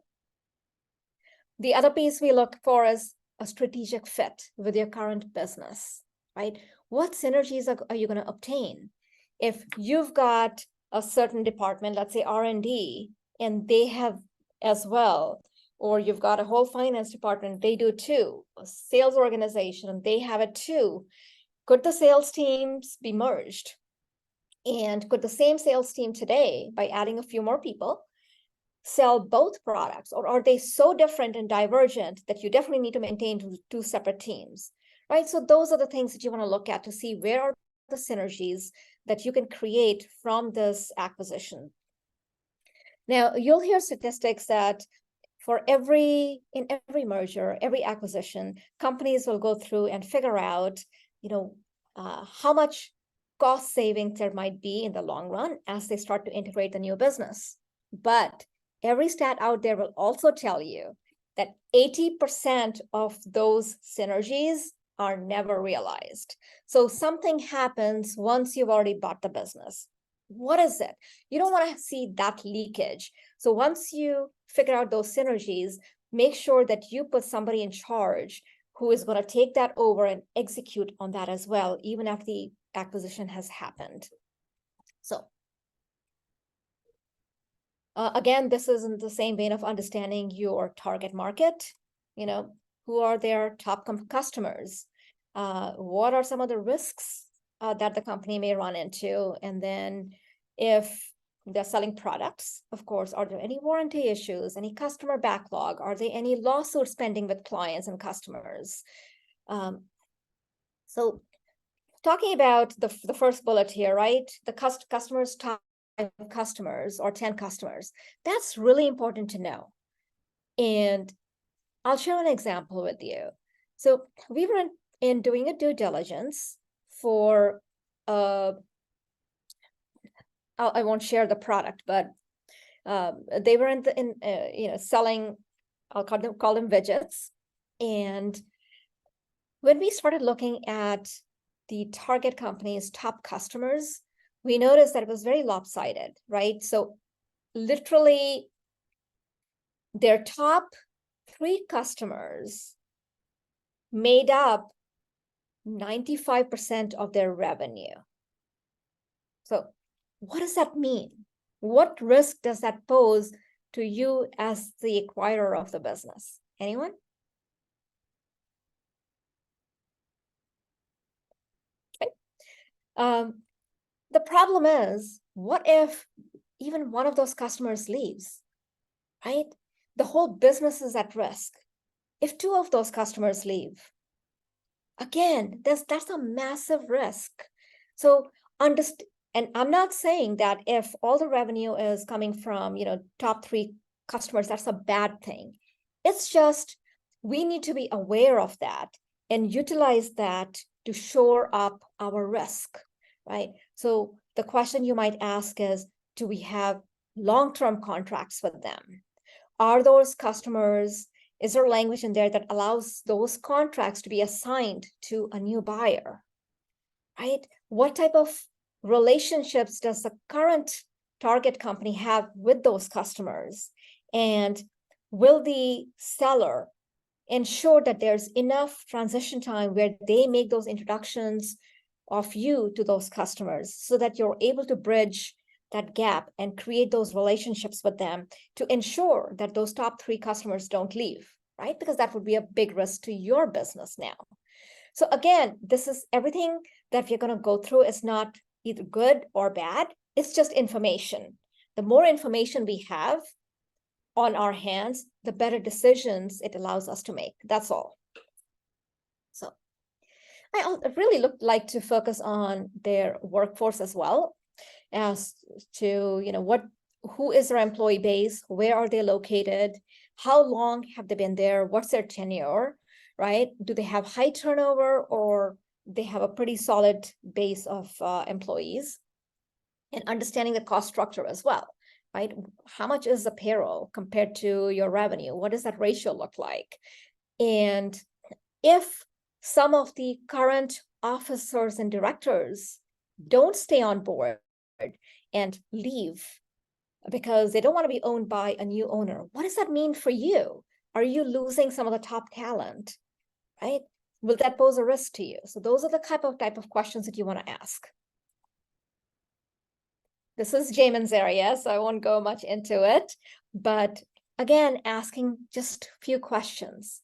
The other piece we look for is a strategic fit with your current business, right? What synergies are you going to obtain? If you've got a certain department, let's say R&D, and they have as well, or you've got a whole finance department, they do too, a sales organization, they have it too. Could the sales teams be merged? And could the same sales team today, by adding a few more people, sell both products? Or are they so different and divergent that you definitely need to maintain 2 separate teams, right? So those are the things that you want to look at to see where are the synergies that you can create from this acquisition. Now, you'll hear statistics that in every merger, every acquisition, companies will go through and figure out, how much cost savings there might be in the long run as they start to integrate the new business. But every stat out there will also tell you that 80% of those synergies are never realized. So something happens once you've already bought the business. What is it? You don't want to see that leakage. So once you figure out those synergies, make sure that you put somebody in charge who is going to take that over and execute on that as well, even after the acquisition has happened. So again, this is in the same vein of understanding your target market. Who are their top customers? What are some of the risks that the company may run into? And then if they're selling products, of course, are there any warranty issues, any customer backlog? Are there any lawsuits pending with clients and customers? So talking about the first bullet here, right? The customers, top customers or 10 customers, that's really important to know. And I'll share an example with you. So we were in doing a due diligence for I won't share the product, but they were selling, I'll call them widgets. And when we started looking at the target company's top customers, we noticed that it was very lopsided, right? So literally their top 3 customers made up 95% of their revenue. So what does that mean? What risk does that pose to you as the acquirer of the business? Anyone? Okay. The problem is, what if even one of those customers leaves, right? The whole business is at risk. If two of those customers leave, again, that's a massive risk. So and I'm not saying that if all the revenue is coming from, top 3 customers, that's a bad thing. It's just, we need to be aware of that and utilize that to shore up our risk, right? So the question you might ask is, do we have long-term contracts with them? Are those customers, is there language in there that allows those contracts to be assigned to a new buyer, right? What type of relationships does the current target company have with those customers? And will the seller ensure that there's enough transition time where they make those introductions of you to those customers so that you're able to bridge that gap and create those relationships with them to ensure that those top 3 customers don't leave, right? Because that would be a big risk to your business now. So again, this is everything that we're going to go through is not either good or bad. It's just information. The more information we have on our hands, the better decisions it allows us to make. That's all. So I really like to focus on their workforce as well, as to, who is their employee base, where are they located, how long have they been there, what's their tenure, right? Do they have high turnover, or they have a pretty solid base of employees? And understanding the cost structure as well, right? How much is the payroll compared to your revenue? What does that ratio look like? And if some of the current officers and directors don't stay on board and leave because they don't want to be owned by a new owner, what does that mean for you? Are you losing some of the top talent, right? Will that pose a risk to you? So those are the type of questions that you want to ask. This is Jamin's area, so I won't go much into it. But again, asking just a few questions.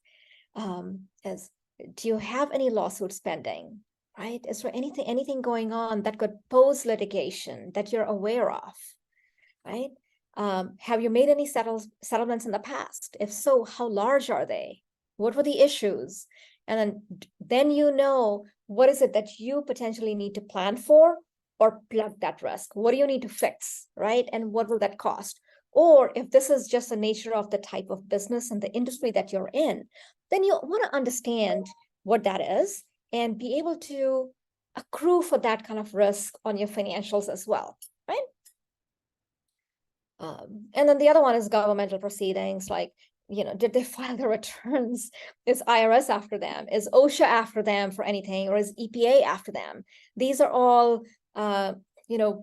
As, do you have any lawsuits pending, right? Is there anything going on that could pose litigation that you're aware of, right? Have you made any settlements in the past? If so, how large are they? What were the issues? And then what is it that you potentially need to plan for or plug that risk? What do you need to fix, right? And what will that cost? Or if this is just the nature of the type of business and the industry that you're in, then you want to understand what that is and be able to accrue for that kind of risk on your financials as well, right? And then the other one is governmental proceedings, like, did they file their returns? Is IRS after them? Is OSHA after them for anything? Or is EPA after them? These are all,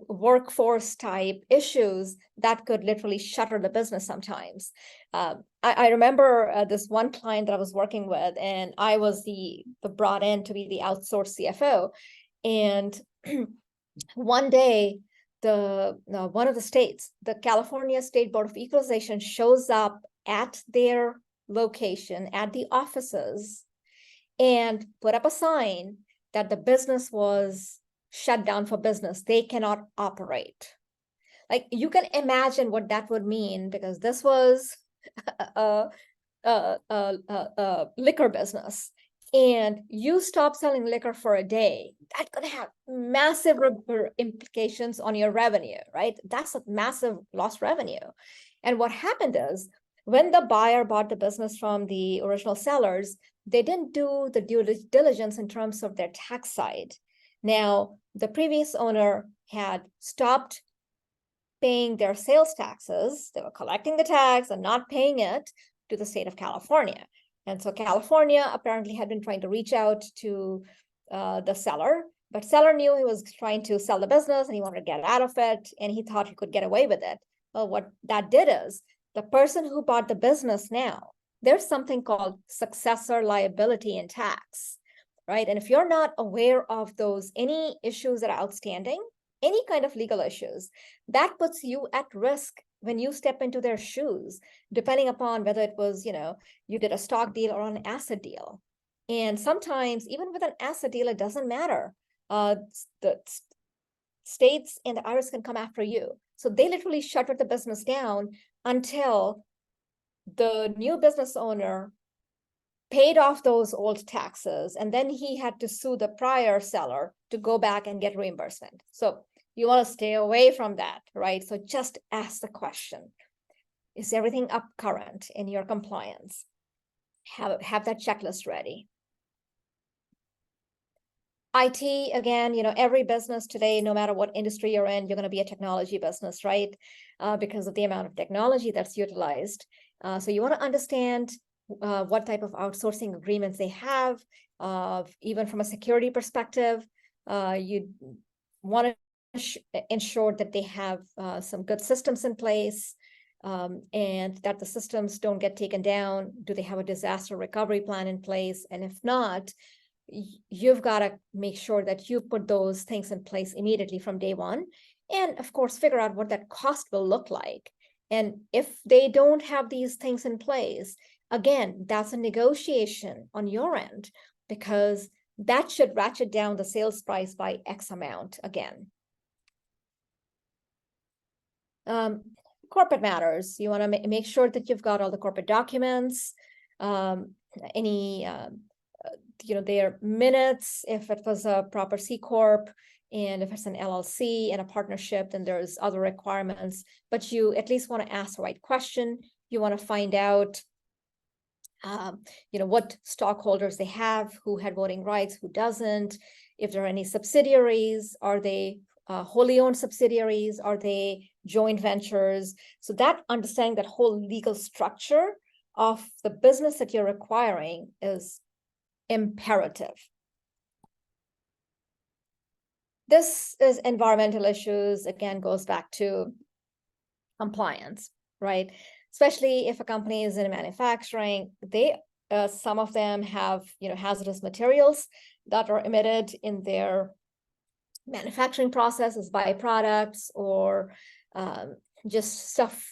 workforce type issues that could literally shutter the business sometimes. I remember this one client that I was working with, and I was the brought in to be the outsourced CFO. And one day, one of the states, the California State Board of Equalization, shows up at their location, at the offices, and put up a sign that the business was shut down for business. They cannot operate. Like, you can imagine what that would mean, because this was a liquor business, and you stop selling liquor for a day, that could have massive implications on your revenue, right? That's a massive lost revenue. And what happened is, when the buyer bought the business from the original sellers, they didn't do the due diligence in terms of their tax side. Now, the previous owner had stopped paying their sales taxes. They were collecting the tax and not paying it to the state of California. And so California apparently had been trying to reach out to the seller, but seller knew he was trying to sell the business and he wanted to get out of it, and he thought he could get away with it. Well, what that did is, the person who bought the business now, there's something called successor liability in tax, right? And if you're not aware of any issues that are outstanding, any kind of legal issues, that puts you at risk when you step into their shoes, depending upon whether it was, you did a stock deal or an asset deal. And sometimes even with an asset deal, it doesn't matter. The states and the IRS can come after you. So they literally shuttered the business down until the new business owner paid off those old taxes, and then he had to sue the prior seller to go back and get reimbursement. So you want to stay away from that, right? So just ask the question, is everything up current in your compliance? Have that checklist ready. IT, again, every business today, no matter what industry you're in, you're going to be a technology business, right? Because of the amount of technology that's utilized. So you want to understand what type of outsourcing agreements they have, even from a security perspective. You want to ensure that they have some good systems in place, and that the systems don't get taken down. Do they have a disaster recovery plan in place? And if not, you've got to make sure that you put those things in place immediately from day one. And of course, figure out what that cost will look like. And if they don't have these things in place, again, that's a negotiation on your end, because that should ratchet down the sales price by X amount again. Corporate matters. You want to make sure that you've got all the corporate documents, their minutes, if it was a proper C Corp, and if it's an LLC and a partnership, then there's other requirements, but you at least want to ask the right question. You want to find out, what stockholders they have, who had voting rights, who doesn't, if there are any subsidiaries, are they wholly owned subsidiaries, are they joint ventures? So that understanding that whole legal structure of the business that you're acquiring is imperative. This is environmental issues, again, goes back to compliance, right? Especially if a company is in manufacturing, some of them have, hazardous materials that are emitted in their manufacturing process as byproducts, or just stuff,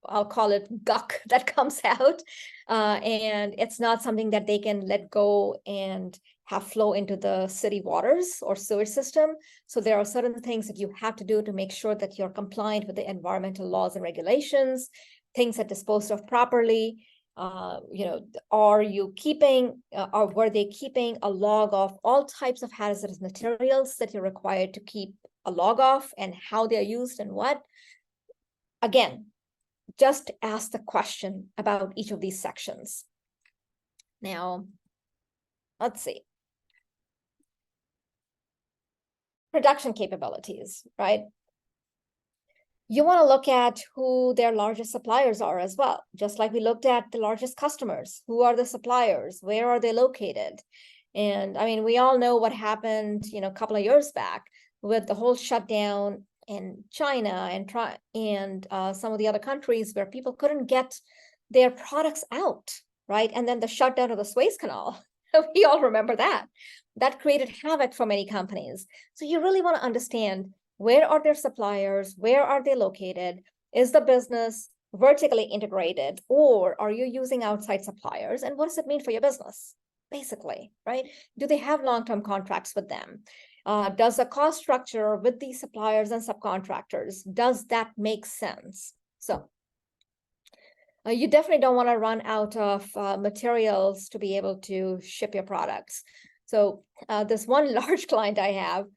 I'll call it guck, that comes out. And it's not something that they can let go and have flow into the city waters or sewage system. So there are certain things that you have to do to make sure that you're compliant with the environmental laws and regulations, things that disposed of properly. Are you keeping, or were they keeping a log of all types of hazardous materials that you're required to keep a log of, and how they're used and what? Again, just ask the question about each of these sections. Now, let's see. Production capabilities, right? You want to look at who their largest suppliers are as well. Just like we looked at the largest customers. Who are the suppliers? Where are they located? And I mean, we all know what happened, a couple of years back with the whole shutdown in China and some of the other countries where people couldn't get their products out, right? And then the shutdown of the Suez Canal, we all remember that. That created havoc for many companies. So you really want to understand, where are their suppliers? Where are they located? Is the business vertically integrated, or are you using outside suppliers? And what does it mean for your business, basically, right? Do they have long-term contracts with them? Does the cost structure with these suppliers and subcontractors, does that make sense? So you definitely don't want to run out of materials to be able to ship your products. So this one large client I have,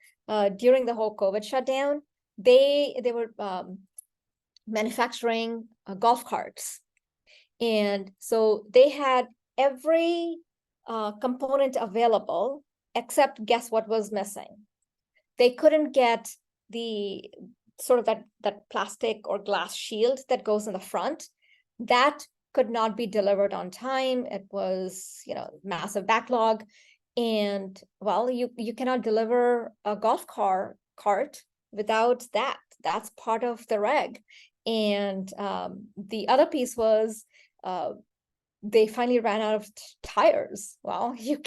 during the whole COVID shutdown, they were manufacturing golf carts. And so they had every component available, except guess what was missing? They couldn't get the sort of that plastic or glass shield that goes in the front. That could not be delivered on time. It was, massive backlog. And well, you cannot deliver a golf cart without that. That's part of the reg. And the other piece was they finally ran out of tires. Well, you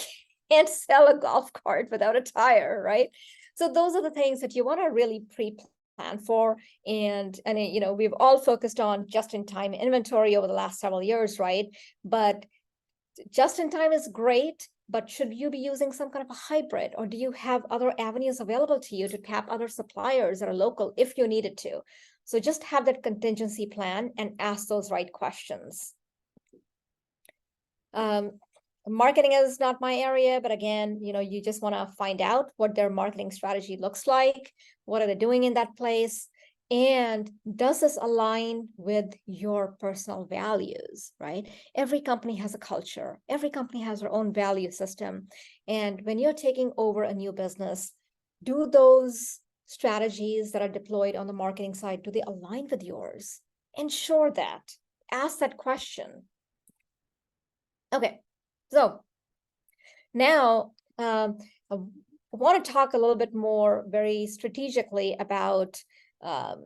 can't sell a golf cart without a tire, right? So those are the things that you want to really pre-plan for. And we've all focused on just-in-time inventory over the last several years, right? But just-in-time is great, but should you be using some kind of a hybrid, or do you have other avenues available to you to tap other suppliers that are local if you needed to? So just have that contingency plan and ask those right questions. Marketing is not my area, but again, you just want to find out what their marketing strategy looks like. What are they doing in that place? And does this align with your personal values, right? Every company has a culture. Every company has their own value system. And when you're taking over a new business, do those strategies that are deployed on the marketing side, do they align with yours? Ensure that. Ask that question. Okay, so now I want to talk a little bit more very strategically about what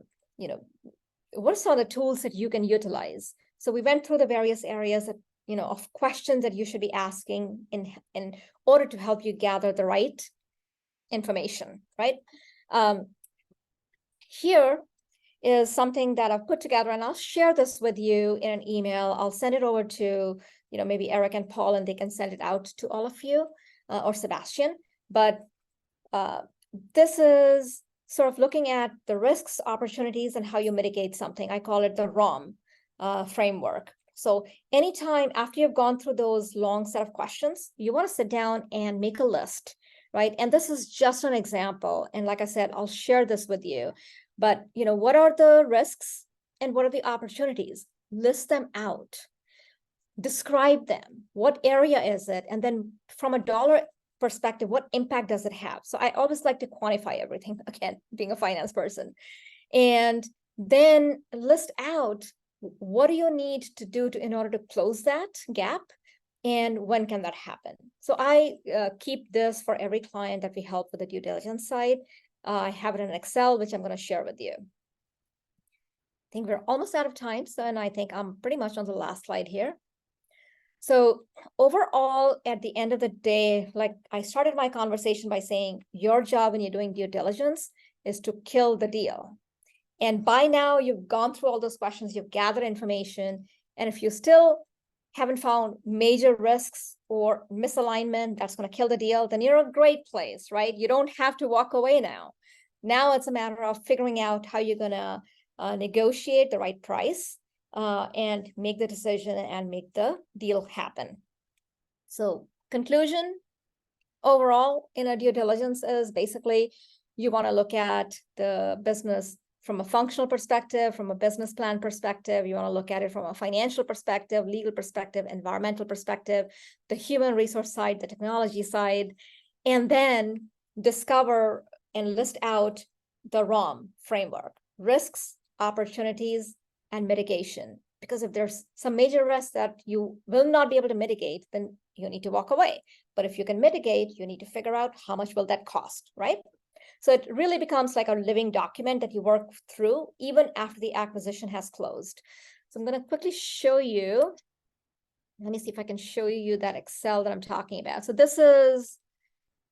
are some of the tools that you can utilize. So we went through the various areas that, of questions that you should be asking in order to help you gather the right information, right? Here is something that I've put together, and I'll share this with you in an email. I'll send it over to, maybe Eric and Paul, and they can send it out to all of you, or Sebastian. But this is sort of looking at the risks, opportunities, and how you mitigate something. I call it the ROM framework. So anytime after you've gone through those long set of questions, you want to sit down and make a list, right? And this is just an example. And like I said, I'll share this with you. But, what are the risks and what are the opportunities? List them out. Describe them. What area is it? And then from a dollar perspective, what impact does it have? So I always like to quantify everything, again, being a finance person. And then list out, what do you need to do in order to close that gap? And when can that happen? So I keep this for every client that we help with the due diligence side. I have it in Excel, which I'm going to share with you. I think we're almost out of time. So, and I think I'm pretty much on the last slide here. So overall, at the end of the day, like I started my conversation by saying, your job when you're doing due diligence is to kill the deal. And by now you've gone through all those questions, you've gathered information. And if you still haven't found major risks or misalignment that's going to kill the deal, then you're in a great place, right? You don't have to walk away now. Now it's a matter of figuring out how you're going to negotiate the right price and make the decision and make the deal happen. So conclusion, overall, in a due diligence is basically you want to look at the business from a functional perspective, from a business plan perspective. You want to look at it from a financial perspective, legal perspective, environmental perspective, the human resource side, the technology side, and then discover and list out the ROM framework: risks, opportunities, and mitigation. Because if there's some major risks that you will not be able to mitigate, then you need to walk away. But if you can mitigate, you need to figure out how much will that cost, right? So it really becomes like a living document that you work through even after the acquisition has closed. So I'm going to quickly show you. Let me see if I can show you that Excel that I'm talking about. So this is,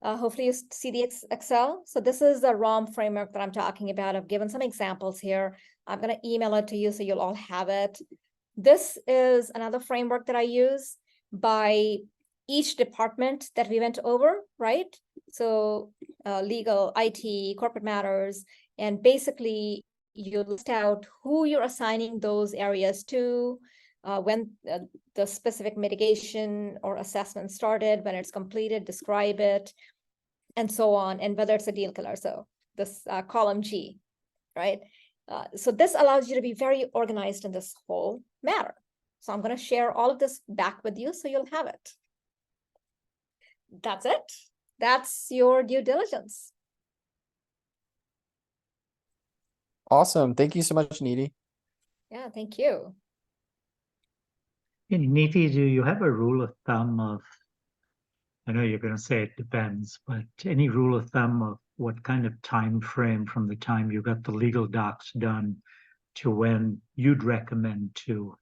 hopefully you see the Excel. So this is the ROM framework that I'm talking about. I've given some examples here. I'm going to email it to you so you'll all have it. This is another framework that I use by each department that we went over, right? So legal, IT, corporate matters, and basically you list out who you're assigning those areas to, when the specific mitigation or assessment started, when it's completed, describe it, and so on, and whether it's a deal killer. So this column G, right? So this allows you to be very organized in this whole matter. So I'm going to share all of this back with you so you'll have it. That's it. That's your due diligence. Awesome. Thank you so much, Neeti. Yeah, thank you. And Neeti, do you have a rule of thumb of, I know you're going to say it depends, but any rule of thumb of what kind of time frame from the time you got the legal docs done to when you'd recommend to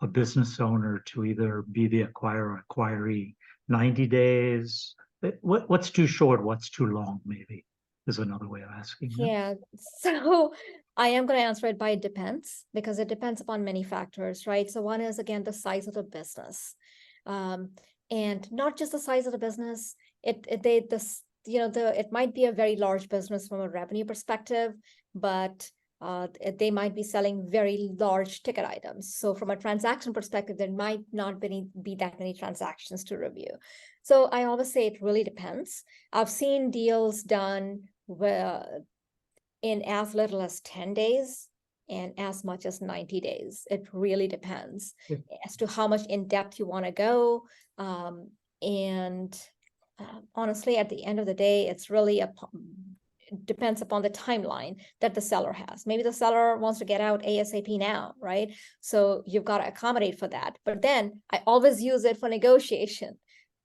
a business owner to either be the acquirer or acquiree? 90 days? What's too short? What's too long, maybe? is another way of asking that. Yeah, so I am going to answer it by it depends, because it depends upon many factors, right? So one is, again, the size of the business. And not just the size of the business, it might be a very large business from a revenue perspective, but they might be selling very large ticket items. So from a transaction perspective, there might not be that many transactions to review. So I always say it really depends. I've seen deals done in as little as 10 days and as much as 90 days. It really depends as to how much in depth you want to go. Honestly, at the end of the day, it's really depends upon the timeline that the seller has. Maybe the seller wants to get out ASAP now, right? So you've got to accommodate for that. But then I always use it for negotiation.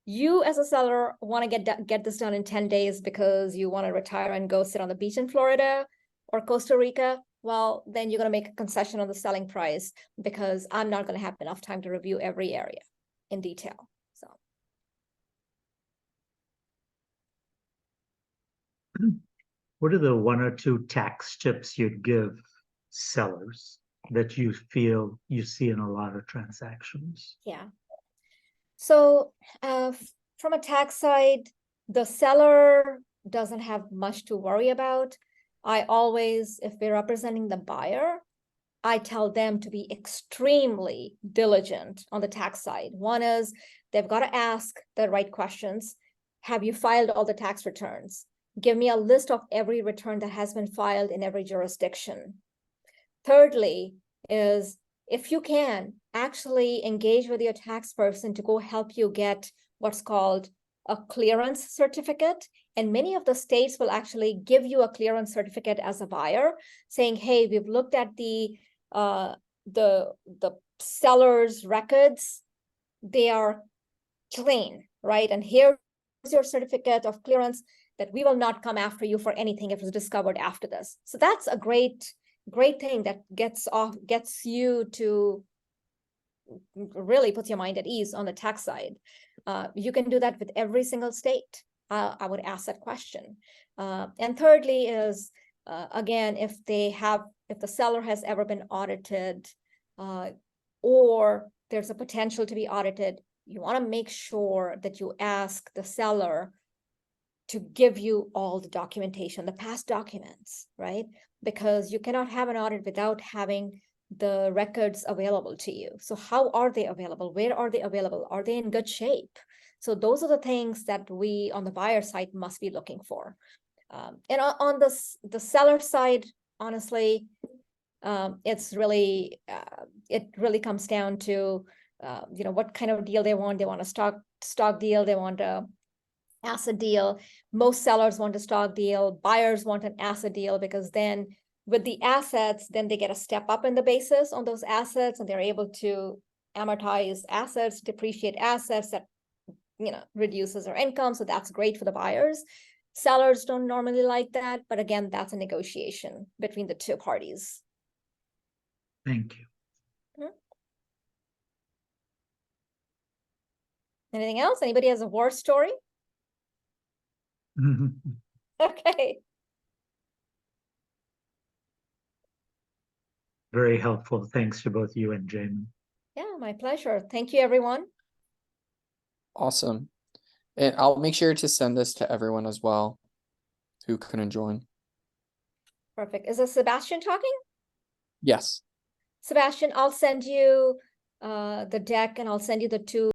You as a seller want to get this done in 10 days because you want to retire and go sit on the beach in Florida or Costa Rica. Well, then you're going to make a concession on the selling price because I'm not going to have enough time to review every area in detail. So. What are the one or two tax tips you'd give sellers that you feel you see in a lot of transactions? Yeah. So from a tax side, the seller doesn't have much to worry about. I always, if we're representing the buyer, I tell them to be extremely diligent on the tax side. One is they've got to ask the right questions. Have you filed all the tax returns? Give me a list of every return that has been filed in every jurisdiction. Thirdly is, if you can, actually engage with your tax person to go help you get what's called a clearance certificate. And many of the states will actually give you a clearance certificate as a buyer, saying, hey, we've looked at the seller's records. They are clean, right? And here's your certificate of clearance that we will not come after you for anything if it's discovered after this. So that's a great thing that gets you to really puts your mind at ease on the tax side. You can do that with every single state. I would ask that question. And thirdly is, again, if the seller has ever been audited or there's a potential to be audited, you want to make sure that you ask the seller to give you all the documentation, the past documents, right? Because you cannot have an audit without having the records available to you. So how are they available? Where are they available? Are they in good shape? So those are the things that we on the buyer side must be looking for. And on the seller side, honestly, it's really it really comes down to what kind of deal they want. They want a stock deal. They want a asset deal. Most sellers want a stock deal. Buyers want an asset deal, because then with the assets, then they get a step up in the basis on those assets, and they're able to amortize assets, depreciate assets that reduces their income. So that's great for the buyers. Sellers don't normally like that, but again, that's a negotiation between the two parties. Thank you. Anything else? Anybody has a war story? Okay. Very helpful. Thanks to both you and Jamin. Yeah, my pleasure. Thank you, everyone. Awesome. And I'll make sure to send this to everyone as well who couldn't join. Perfect. Is this Sebastian talking? Yes. Sebastian, I'll send you the deck, and I'll send you the two